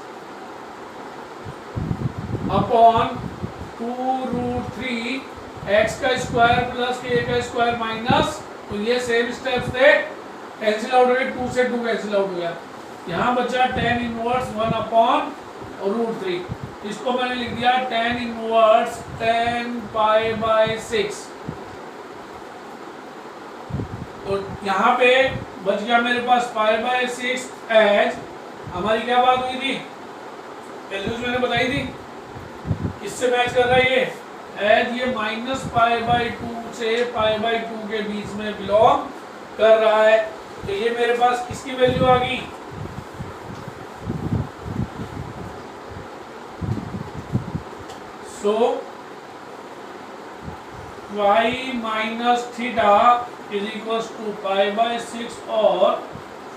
[SPEAKER 1] अपॉन 2 रूट 3 x का स्क्वायर प्लस k का स्क्वायर माइनस, तो ये सेम स्टेप्स थे, कैंसिल आउट हो गए, 2 से 2 कैंसिल आउट हो गया। यहाँ बचा tan इनवर्स 1 अपॉन रूट 3, इसको मैंने लिख दिया tan इनवर्स 10 पाई बाय 6। तो यहाँ पे बच गया मेरे पास पाई बाय 6 एज, हमारी क्या बात हुई थी, वैल्यूज मैंने बताई थी, किससे मैच कर रहा है ये, एज ये माइनस पाई बाय 2 से पाई बाय 2 के बीच में बिलोंग कर रहा है। तो ये मेरे पास किसकी वैल्यू आ गई, so y minus theta is equals to pi by 6 और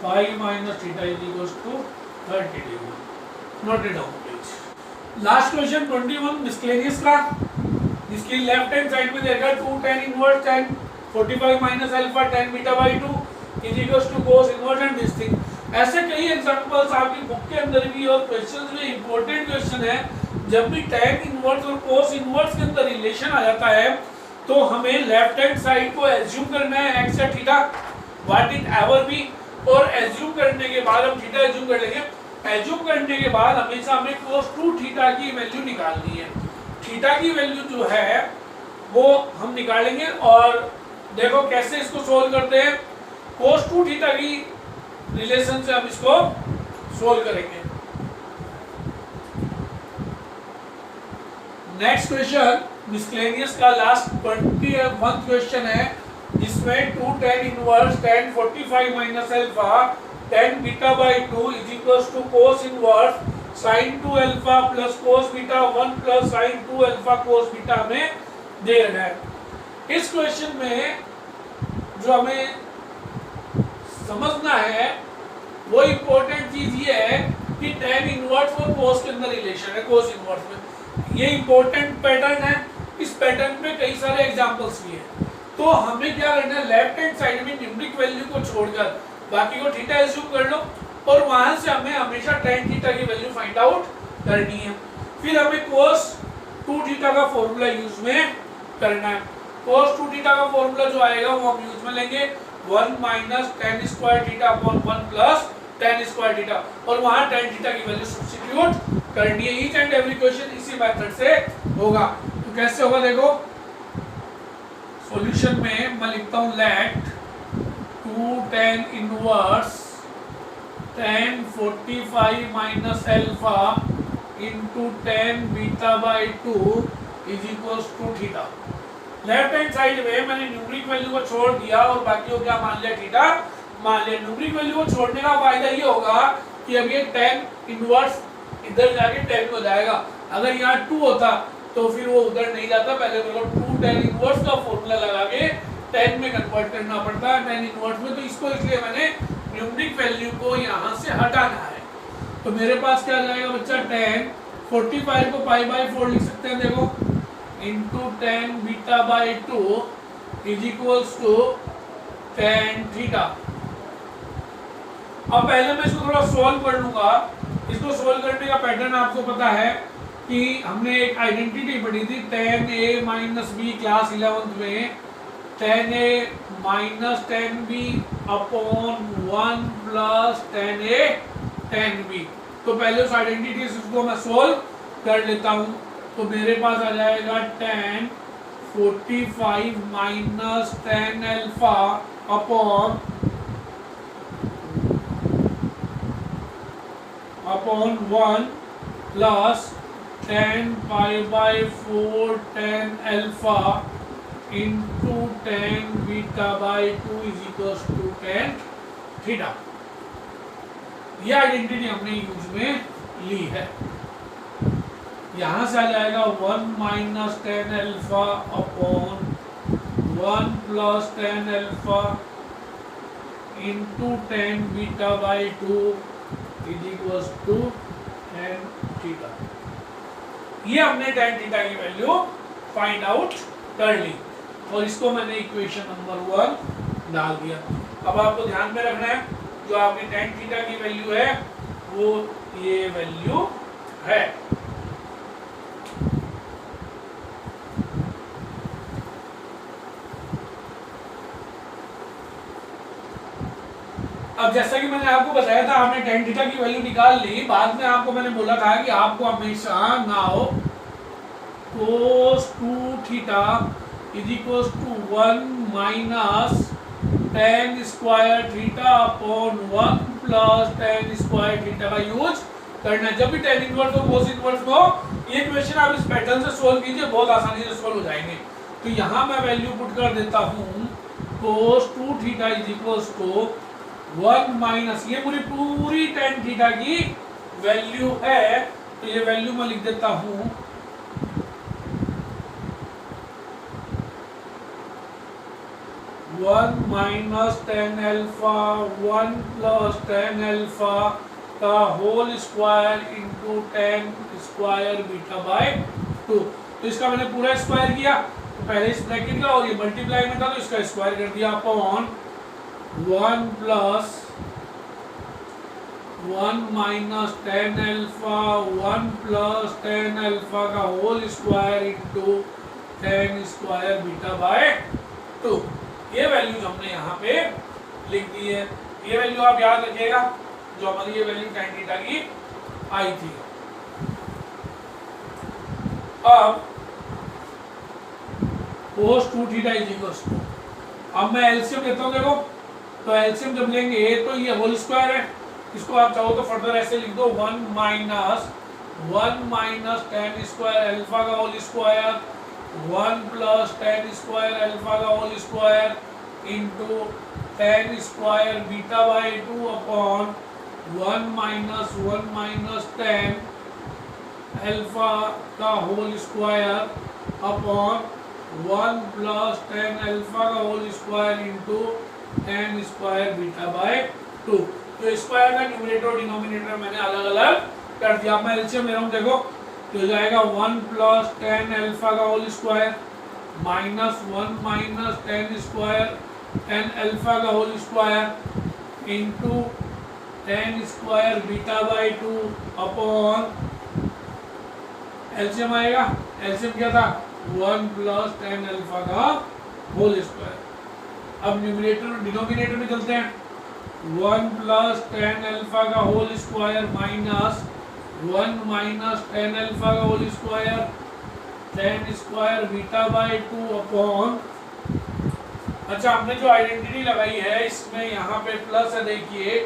[SPEAKER 1] phi minus theta is equals to 30 degree. Note it down please. Last question 21 miscellaneous का, जिसकी लेफ्ट हैंड साइड में देगा 2 tan inverse tan 45 minus alpha tan beta by 2 is equals to cos inverse and this thing. ऐसे कई examples आपकी book के अंदर भी और क्वेश्चंस में इंपॉर्टेंट क्वेश्चन है। जब भी tan इनवर्स और cos इनवर्स के अंदर रिलेशन आ जाता है तो हमें लेफ्ट हैंड साइड को एज्यूम करना है x या theta what it ever be, और एज्यूम करने के बाद हम थीटा एज्यूम कर लेंगे। एज्यूम करने के बाद हमेशा हमें cos 2 थीटा की वैल्यू निकालनी है। थीटा की वैल्यू जो है वो हम निकालेंगे और देखो कैसे इसको सोल्व करते हैं। cos 2 थीटा की रिलेशन से हम इसको सोल्व करेंगे। नेक्स्ट क्वेश्चन मिसलेनियस का लास्ट 21 क्वेश्चन है, जिसमें 2 tan inverse tan 45 minus alpha tan beta by 2 is equals to cos inverse sin 2 alpha plus cos beta 1 plus sin 2 alpha cos beta में दे रहा है। इस क्वेश्चन में जो हमें समझना है वो इम्पोर्टेंट चीज ये है कि tan इनवर्स और cos के अंदर रिलेशन है cos इनवर्स में। ये इम्पोर्टेंट पैटर्न है। इस पैटर्न पे कई सारे एग्जांपल्स भी हैं। तो हमें क्या करना है, लेफ्ट हैंड साइड में न्यूमेरिक वैल्यू को छोड़कर बाकी को थीटा एज्यूम कर लो और वहां से हमें हमेशा tan थीटा की वैल्यू फाइंड आउट करनी है। फिर हमें cos 2 थीटा का फॉर्मूला यूज में करना है। cos 2 थीटा का फॉर्मूला जो आएगा वो हम यूज में लेंगे 1 minus tan square theta upon 1 plus tan square theta, और वहां tan थीटा की वैल्यू सब्स्टिट्यूट करनी है। ईच एंड एवरी क्वेश्चन इसी मेथड से होगा। तो कैसे होगा देखो, सॉल्यूशन में मैं लिखता हूं let 2 tan inverse tan 45 minus alpha into tan beta by 2 is equals to theta. Left hand side में मैंने न्यूमेरिक वैल्यू को छोड़ दिया और बाकी को क्या मान लिया, थीटा मान लिया। न्यूमेरिक वैल्यू को छोड़ने का फायदा ये होगा कि अब ये tan इनवर्स इधर जाके tan हो जाएगा। अगर यहाँ 2 होता तो फिर वो उधर नहीं जाता, पहले तो 2 tan इनवर्स का फॉर्मूला लगा के tan में कन्वर्ट करना पड़ता है tan इनवर्स में। तो इसको इसलिए मैंने न्यूमेरिक वैल्यू को यहाँ से हटाना है। तो मेरे पास क्या जाएगा बच्चा, tan 45 को पाई बाय 4 लिख सकते हैं देखो, into tan beta by 2 is equals to tan theta. अब पहले मैं इसको थोड़ा सोल्व कर लूंगा। इसको सोल्व करने का पैटर्न आपको पता है कि हमने एक आइडेंटिटी पढ़ी थी tan a minus B class 11th में, tan a minus tan b upon 1 plus tan a tan b। तो पहले उस आइडेंटिटी को मैं सोल्व कर लेता हूं। तो मेरे पास आ जाएगा tan 45 minus tan alpha upon 1 plus tan pi by 4 tan alpha into tan beta by 2 is equals to tan theta. ये आइडेंटिटी हमने यूज में ली है। यहां से आ जाएगा 1 minus tan alpha upon 1 plus tan alpha into tan beta by 2 is equals to tan theta. ये हमने tan थीटा की वैल्यू फाइंड आउट कर ली और इसको मैंने इक्वेशन नंबर 1 डाल दिया। अब आपको ध्यान में रखना है जो आपकी tan थीटा की वैल्यू है वो ये वैल्यू है। अब जैसा कि मैंने आपको बताया था, आपने tan थीटा की वैल्यू निकाल ली। बाद में आपको मैंने बोला था कि आपको हमेशा now cos 2 theta is equals to 1 minus tan square theta upon 1 plus tan square theta का यूज करना। जब भी tan इनवर्स हो cos इनवर्स हो, ये क्वेश्चन आप इस पैटर्न से सोल्व कीजिए, बहुत आसानी से सोल्व हो जाएंगे। तो यहाँ मैं वैल्यू पुट कर देता हूँ cos 2 theta is equals to 1 minus, ये पूरी tan थीटा की वैल्यू है। तो ये वैल्यू मैं लिख देता हूं 1 minus tan alpha 1 plus tan alpha का whole square into tan square beta by 2। तो इसका मैंने पूरा स्क्वायर किया, तो पहले इस ब्रैकेट का और ये मल्टीप्लाई में था तो इसका स्क्वायर कर दिया upon 1 plus 1 minus tan alpha 1 plus tan alpha का whole square into tan square beta by 2। ये वैल्यूज हमने यहाँ पे लिख दी है। ये वैल्यू आप याद रखिएगा, जो हमारी ये वैल्यू tan थीटा की आई थी। अब cos 2 theta is equals to, अब मैं एलसीएम लेता हूँ। देखो तो एलसीएम जब लेंगे तो ये होल स्क्वायर है, इसको आप चाहो तो फर्दर ऐसे लिख दो 1 माइनस टेन स्क्वायर एल्फा का whole square 1 plus ten square alpha का whole square into tan square beta by 2 upon 1 minus tan alpha का whole square upon 1 plus tan alpha का whole square into tan square beta by 2। तो square का numerator और denominator मैंने अलग अलग कर दिया। मैं एलसीएम ले रहा हूँ, देखो तो जाएगा 1 प्लस टेन एल्फा का whole square minus 1 minus tan square tan alpha का whole square into tan square beta by 2 upon LCM आएगा। एलसीएम क्या था 1 प्लस टेन एल्फा का होल स्क्वायर। अब न्यूमरेटर और डिनोमिनेटर में चलते हैं, 1 प्लस टेन एल्फा का whole square minus 1 minus tan alpha का whole square tan square beta by 2 upon, अच्छा हमने जो आइडेंटिटी लगाई है इसमें यहाँ पे प्लस है, देखिए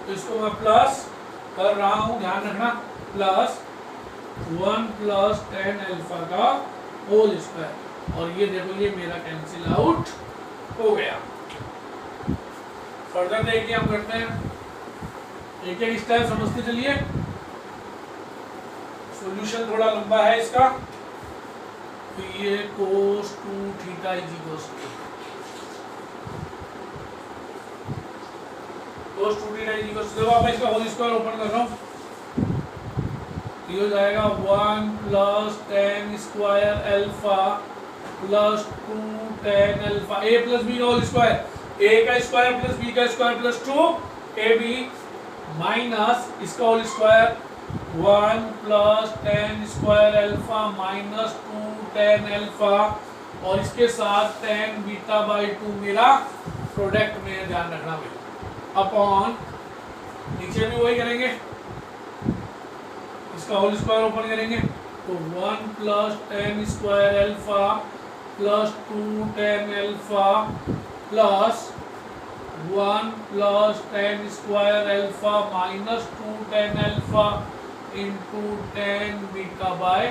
[SPEAKER 1] तो इसको मैं प्लस कर रहा हूँ, ध्यान रखना, प्लस 1 प्लस टेन एल्फा का होल स्क्वायर, और ये देखो ये मेरा कैंसिल आउट हो गया। फर्दर देखिए हम करते हैं, एक एक स्टेप समझते चलिए। सॉल्यूशन थोड़ा लंबा है इसका, तो ये cos 2 theta is equals to cos 2 theta is equals to, अब मैं इसका होल स्क्वायर ओपन कर रहा हूँ, ये हो जाएगा 1 plus ten square alpha plus 2 ten alpha A plus B whole square, A का स्क्वायर प्लस बी का square plus 2 A B minus इसका whole square 1 plus ten square alpha minus 2 ten alpha, और इसके साथ टेन बीटा बाई 2 मेरा product में, ध्यान रखना भाई, अपॉन नीचे भी वही करेंगे, इसका होल स्क्वायर ओपन करेंगे तो 1 plus ten square alpha plus 2 tan alpha plus 1 plus ten square alpha minus 2 tan alpha into tan beta by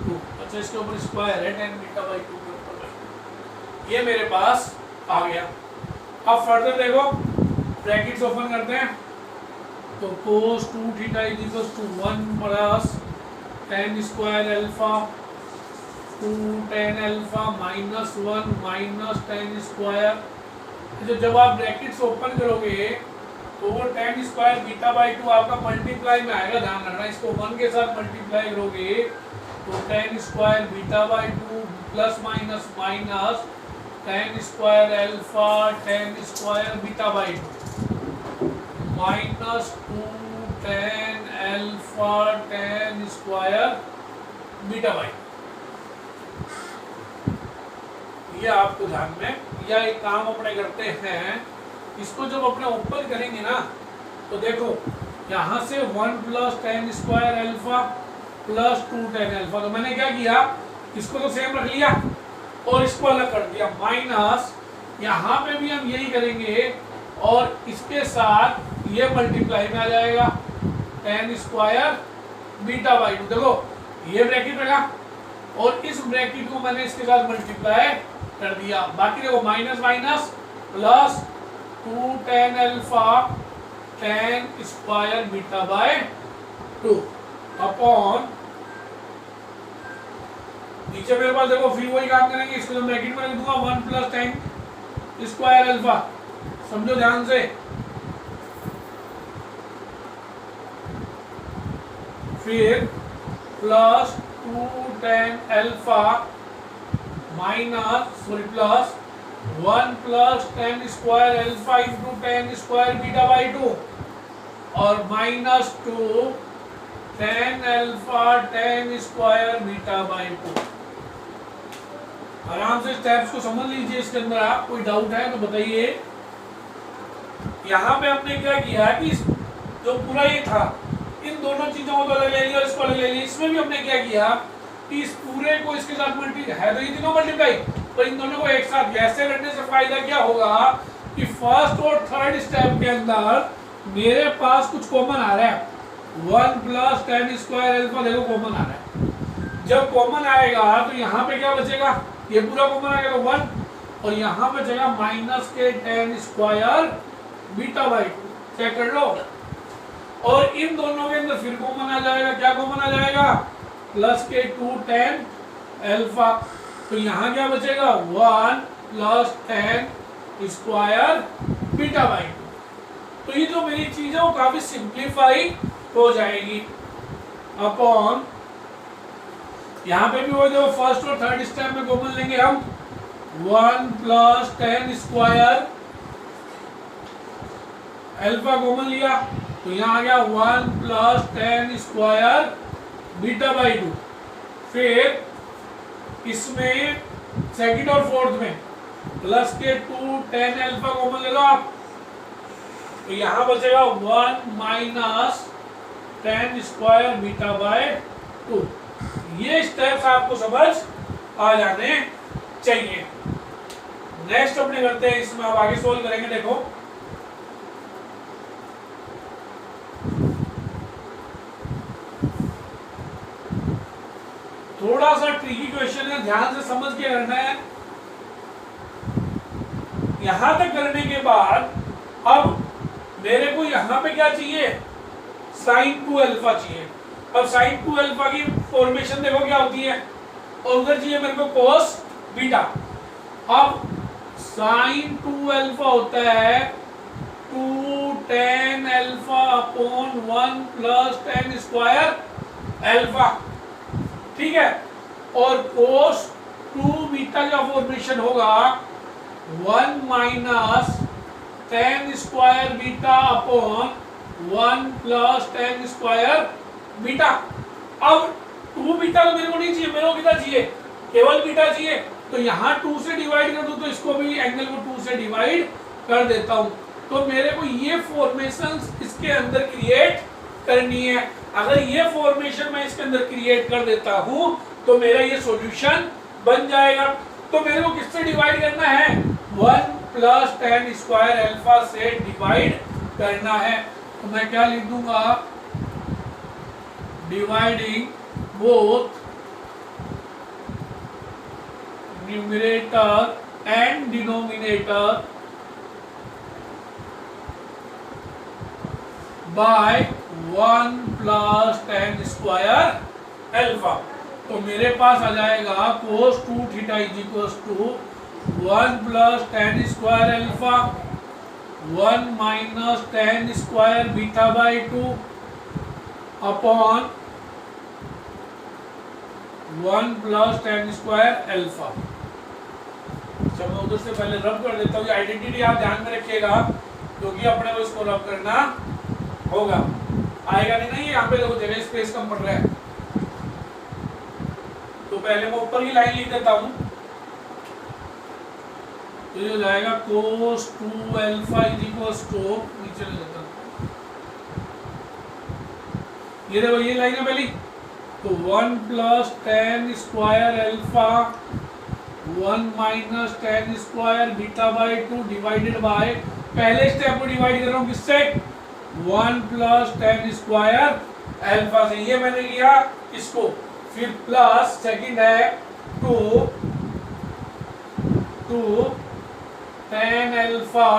[SPEAKER 1] 2। अच्छा इसके ऊपर स्क्वायर है, टेन बीटा बाय 2 के ऊपर, ये मेरे पास आ गया। अब फर्दर देखो ब्रैकेट्स ओपन करते हैं, तो cos 2 theta is equals to 1 plus ten square alpha 2 ten alpha minus 1 minus tan square. जब आप ब्रैकेट्स ओपन करोगे तो वो टेन स्क्वायर बीटा बाई 2 आपका मल्टीप्लाई में आएगा, ध्यान रखना, इसको 1 के साथ मल्टीप्लाई करोगे तो ten square beta by 2 plus minus minus tan square alpha ten square beta by 2 minus 2 tan alpha ten square beta by, ये आपको ध्यान में, या एक काम अपने करते हैं, इसको जब अपने ऊपर करेंगे ना तो देखो यहाँ से 1 plus ten square alpha plus 2 tan alpha, तो मैंने क्या किया, इसको तो सेम रख लिया और इसको अलग कर दिया, माइनस यहाँ पे भी हम यही करेंगे और इसके साथ ये मल्टीप्लाई में आ जाएगा टेन स्क्वायर बीटा बाई 2। देखो ये ब्रैकेट रखा और इस ब्रैकेट को मैंने इसके साथ मल्टीप्लाई कर दिया, बाकी देखो minus minus plus 2 tan alpha ten square beta by 2 upon, नीचे मेरे पास देखो फिर वही काम करेंगे, इसको जो ब्रैकेट में लिख दूंगा 1 प्लस टेन स्क्वायर अल्फा, समझो ध्यान से। फिर plus 2 tan alpha minus plus 1 plus tan square alpha into tan square beta by 2 और minus 2 tan alpha tan square beta by 2। आराम से स्टेप्स को समझ लीजिए। इसके अंदर आप कोई डाउट है तो बताइए। यहाँ पे हमने क्या किया कि जो पूरा ये था, इन दोनों चीजों को तो अलग ले लिया और इसको अलग ले लिया। इसमें भी हमने क्या किया कि इस पूरे को इसके साथ मल्टीप्लाई है तो ये तीनों मल्टीप्लाई, पर इन दोनों को एक साथ ऐसे करने से फायदा क्या होगा कि फर्स्ट और थर्ड स्टेप के अंदर मेरे पास कुछ कॉमन आ रहा है। 1 प्लस tan स्क्वायर अल्फा देखो कॉमन आ रहा है। जब कॉमन आएगा तो यहाँ पे क्या बचेगा, ये पूरा कॉमन आएगा तो 1 और यहाँ बचेगा माइनस के tan square beta by 2। Check कर लो। और इन दोनों के अंदर फिर कॉमन आ जाएगा, क्या कॉमन आ जाएगा, प्लस के 2 tan अल्फा। तो यहाँ क्या बचेगा 1 plus tan square beta by 2। तो ये जो मेरी चीज है वो काफी सिंप्लीफाई हो जाएगी अपॉन, यहाँ पे भी वो जो फर्स्ट और थर्ड स्टेप में कॉमन लेंगे हम 1 plus tan square alpha common लिया तो यहाँ आ गया 1 plus tan square beta by 2। फिर इसमें सेकंड और फोर्थ में प्लस के 2 tan अल्फा कॉमन ले लो आप तो यहाँ बचेगा 1 minus tan square beta by 2। ये स्टेप्स आपको समझ आ जाने चाहिए। नेक्स्ट अपने करते हैं, इसमें आप आगे सोल्व करेंगे। देखो थोड़ा सा ट्रिकी क्वेश्चन है, ध्यान से समझ के करना है। यहां तक करने के बाद अब मेरे को यहां पे क्या चाहिए, sin 2 अल्फा चाहिए। अब sin 2 अल्फा की फॉर्मेशन देखो क्या होती है, और उधर चाहिए मेरे को cos बीटा। अब sin 2 अल्फा होता है 2 tan alpha upon 1 plus tan square alpha, ठीक है। और cos 2 बीटा का फॉर्मेशन होगा 1 minus tan square beta upon 1 plus tan square beta. अब 2 बीटा तो मेरे को नहीं चाहिए, मेरे को कितना चाहिए, केवल बीटा चाहिए। तो यहाँ 2 से डिवाइड कर दूं तो इसको भी एंगल को 2 से डिवाइड कर देता हूँ। तो मेरे को ये फॉर्मेशन इसके अंदर क्रिएट करनी है। अगर ये फॉर्मेशन मैं इसके अंदर क्रिएट कर देता हूँ तो मेरा ये सॉल्यूशन बन जाएगा। तो मेरे को किससे डिवाइड करना है, 1 प्लस tan स्क्वायर अल्फा से डिवाइड करना है। तो मैं क्या लिख दूंगा, dividing both numerator and denominator by 1 plus tan square alpha. तो मेरे पास आ जाएगा cos 2 theta is equal to 1 plus tan square alpha 1 minus tan square beta by 2 upon 1 plus tan square alpha. जब मैं उधर से पहले रब कर देता हूँ, आइडेंटिटी आप ध्यान में रखिएगा क्योंकि अपने को इसको रब करना होगा। आएगा नहीं, नहीं यहाँ पे देखो जगह स्पेस कम पड़ रहा है, तो पहले मैं ऊपर की लाइन लिख देता हूँ। तो ये हो जाएगा cos 2 alpha is equal to, नीचे ले लेता हूँ, ये देखो ये लाइन है पहली। तो 1 plus tan square alpha 1 minus tan square beta by 2 divided by, पहले स्टेप को डिवाइड कर रहा हूँ किससे, 1 प्लस tan स्क्वायर अल्फा से, ये मैंने लिया इसको। फिर प्लस सेकंड है 2 tan alpha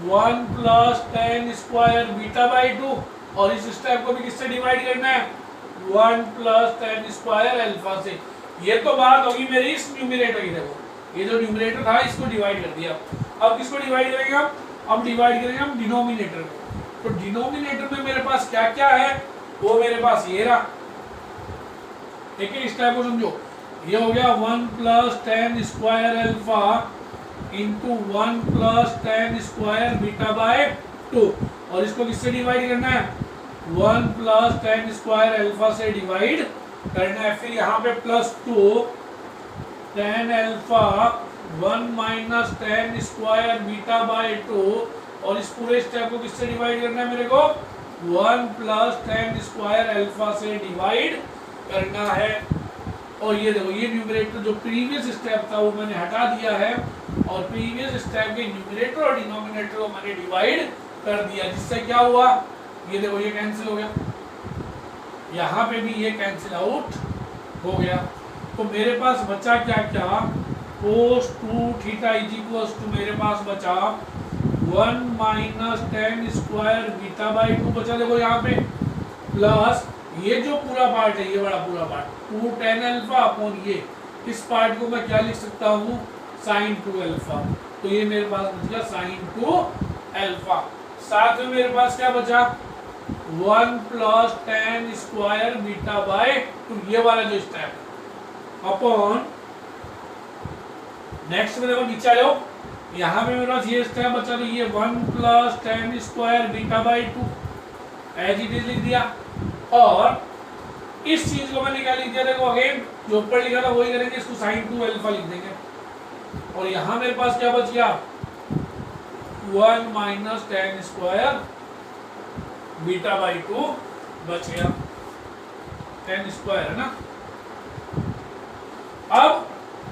[SPEAKER 1] 1 plus tan square beta by 2, और इस स्टेप को भी किससे डिवाइड करना है, 1 प्लस tan स्क्वायर अल्फा से। ये तो बात होगी मेरी इस न्यूमरेटर की। देखो ये जो न्यूमरेटर था इसको डिवाइड कर दिया। अब किसको डिवाइड करेंगे हम? अब डिवाइड करेंगे हम डिनोमिनेटर को। तो डिनोमिनेटर में मेरे पास क्या क्या है, वो मेरे पास ये रहा। ठीक है, इस टाइप को समझो। ये हो गया 1 plus ten square alpha into 1 plus ten square beta by 2, और इसको किससे डिवाइड करना है? 1 प्लस टेन स्क्वायर अल्फा से डिवाइड करना है। फिर यहाँ पे plus 2 tan alpha 1 minus tan square beta by 2, और इस पूरे स्टेप को किससे डिवाइड करना है मेरे को? 1 प्लस टेन स्क्वायर अल्फा से डिवाइड करना है। और ये देखो, ये न्यूमरेटर जो प्रीवियस स्टेप था वो मैंने हटा दिया है, और प्रीवियस स्टेप के न्यूमरेटर और डिनोमिनेटर को मैंने डिवाइड कर दिया, जिससे क्या हुआ? ये देखो, ये कैंसिल हो गया, यहाँ पे भी ये कैंसिल आउट हो गया। तो मेरे पास बचा क्या क्या? cos 2 theta is equals to मेरे पास बचा 1 minus tan square beta by 2 बचा। देखो यहाँ पे प्लस ये जो पूरा पार्ट है, ये बड़ा पूरा पार्ट 2 टेन अल्फा अपॉन ये, इस पार्ट को मैं क्या लिख सकता हूँ? Sine 2 alpha. तो ये मेरे पास बच गया साइन 2 अल्फा। साथ में मेरे पास क्या बचा? 1 plus ten square beta by 2, ये वाला जो स्टेप अपॉन नेक्स्ट में देखो नीचे आ जाओ, यहाँ पे मेरे पास ये स्टेप बचा, तो ये 1 plus ten square beta by 2 as it is लिख दिया। और इस चीज को मैंने क्या लिख दिया? देखो अगेन जो ऊपर लिखा था वही करेंगे, इसको साइन 2 अल्फा लिख देंगे। और यहाँ मेरे पास क्या बच गया? 1 minus tan square beta by 2 बच गया, टेन स्क्वायर है ना। अब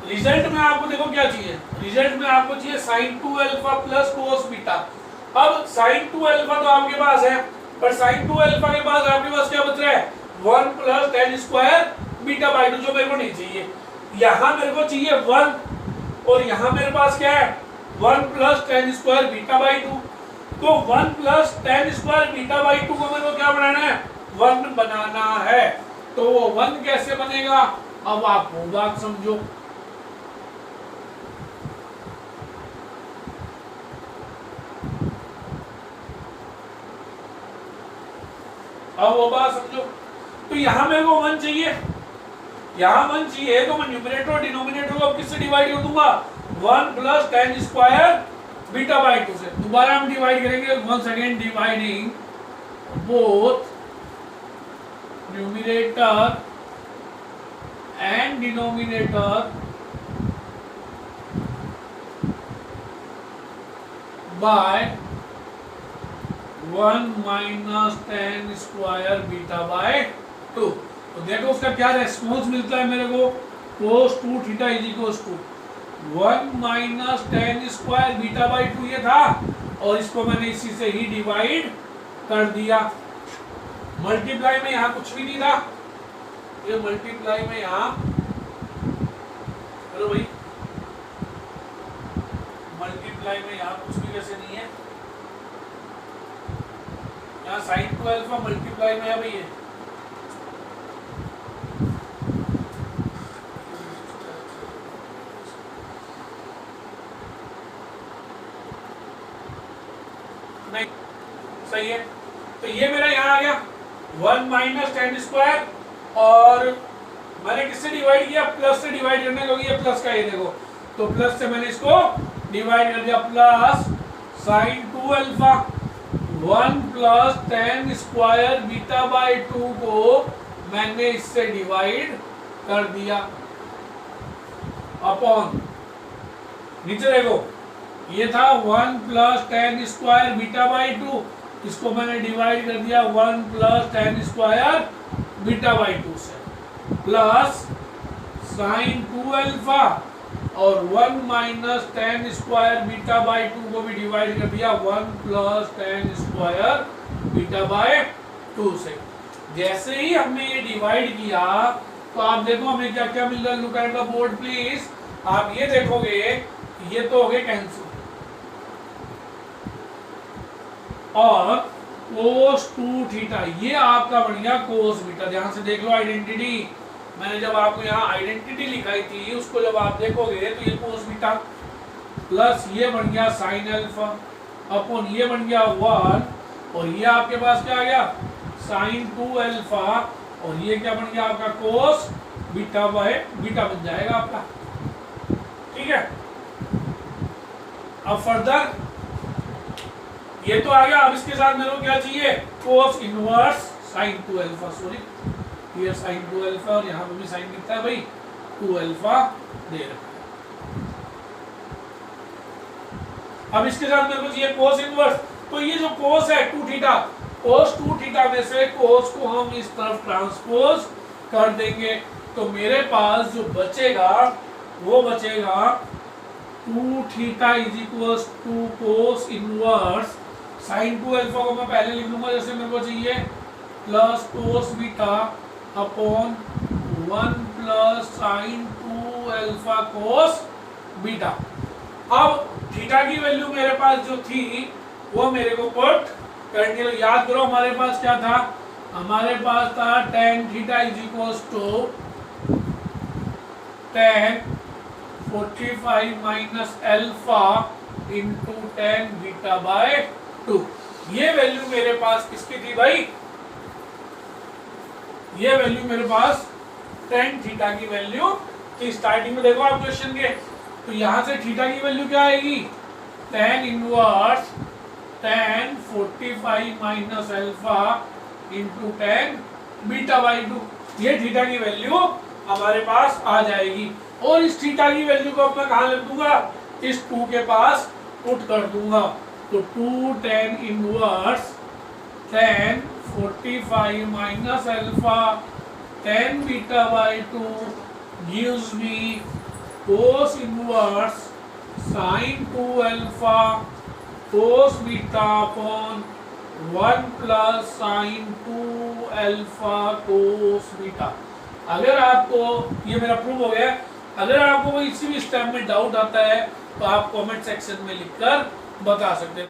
[SPEAKER 1] रिजल्ट में आपको देखो क्या चाहिए? रिजल्ट में आपको चाहिए sine 2 alpha plus cos beta. अब साइन 2 अल्फा तो आपके पास है, पर साइन 2 अल्फा के पास आपके पास क्या बच रहा है? 1 plus ten square beta by 2, जो मेरे को नहीं चाहिए। यहाँ मेरे को चाहिए 1, और यहाँ मेरे पास क्या है? 1 plus ten square beta by 2। तो 1 plus ten square beta by 2 को मेरे को क्या बनाना है? 1 बनाना है। तो वो 1 कैसे बनेगा? अब आप वो बात समझो। अब वो बात समझो। तो यहाँ मेरे को 1 चाहिए, यहाँ 1 चाहिए, तो मैं न्यूमरेटर और डिनोमिनेटर को अब किससे डिवाइड कर दूंगा? 1 plus ten square beta by 2 से। दोबारा हम डिवाइड करेंगे, once again dividing both numerator and denominator by 1 minus tan square beta by 2। तो देखो उसका क्या रेस्पॉन्स मिलता है मेरे को? cos 2 theta is equals to 1 minus tan square beta by 2 ये था, और इसको मैंने इसी से ही डिवाइड कर दिया। मल्टीप्लाई में यहाँ कुछ भी नहीं था, ये मल्टीप्लाई में यहाँ हेलो भाई, मल्टीप्लाई में यहाँ कुछ भी वैसे नहीं है। यहाँ साइन 2 अल्फा मल्टीप्लाई में है भाई, ये नहीं सही है। तो ये मेरा यहाँ आ गया 1 माइनस टेन स्क्वायर, और मैंने किससे डिवाइड किया? प्लस से डिवाइड करने को, ये प्लस का ये देखो, तो प्लस से मैंने इसको डिवाइड कर दिया, plus sine 2 alpha 1 plus ten square beta by 2 को मैंने इससे डिवाइड कर दिया अपॉन नीचे देखो, ये था 1 plus ten square beta by 2, इसको मैंने डिवाइड कर दिया 1 plus ten square beta by 2 से, प्लस साइन 2 अल्फा और 1 minus tan square beta by 2 को भी डिवाइड कर दिया 1 plus ten square beta by 2 से। जैसे ही हमने ये डिवाइड किया तो आप देखो हमें क्या क्या मिल रहा है। Look at the board please. आप ये देखोगे ये तो हो गए कैंसिल, और cos 2 थीटा ये आपका बन गया cos बीटा। ध्यान से देख लो आइडेंटिटी, मैंने जब आपको यहाँ आइडेंटिटी लिखाई थी उसको जब आप देखोगे तो ये कोस बीटा प्लस ये बन गया साइन अल्फा अपॉन ये बन गया 1 और ये आपके पास क्या आ गया साइन 2 अल्फा और ये क्या बन गया आपका कोस बीटा बाय बीटा बन जाएगा आपका। ठीक है, अब फर्दर ये तो आ गया। अब इसके साथ मेरे को क्या चाहिए कोस इनवर्स साइन 2 अल्फा, सॉरी ये साइन 2 अल्फा और यहाँ पे भी साइन कितना है भाई 2 अल्फा दे रखा है। अब इसके साथ मेरे को चाहिए कोस इनवर्स, तो ये जो कोस है 2 थीटा, कोस 2 थीटा में से कोस को हम इस तरफ ट्रांसपोज कर देंगे तो मेरे पास जो बचेगा वो बचेगा 2 theta is equals to cos inverse sine 2 alpha को मैं पहले लिख लूंगा जैसे मेरे को चाहिए plus cos beta upon 1 plus sine 2 alpha cos beta. अब थीटा की वैल्यू मेरे पास जो थी वो मेरे को पुट करनी है। याद करो हमारे पास क्या था, हमारे पास था tan theta is equals to tan 45 minus alpha into tan beta by 2। ये वैल्यू मेरे पास किसकी थी भाई, ये वैल्यू मेरे पास tan थीटा की वैल्यू थी। स्टार्टिंग में देखो आप क्वेश्चन के, तो यहां से थीटा की वैल्यू क्या आएगी tan inverse tan 45 minus alpha into tan beta by 2। ये थीटा की वैल्यू हमारे पास आ जाएगी और इस थीटा की वैल्यू को मैं कहाँ लिख दूंगा, इस 2 के पास पुट कर दूंगा। तो 2 tan inverse tan 45 minus alpha tan beta by 2 gives me cos inverse sin 2 alpha cos beta upon 1 plus sin 2 alpha cos beta. अगर आपको ये मेरा प्रूव हो गया, अगर आपको कोई इसी भी स्टेप में डाउट आता है तो आप कमेंट सेक्शन में लिखकर बता सकते हैं।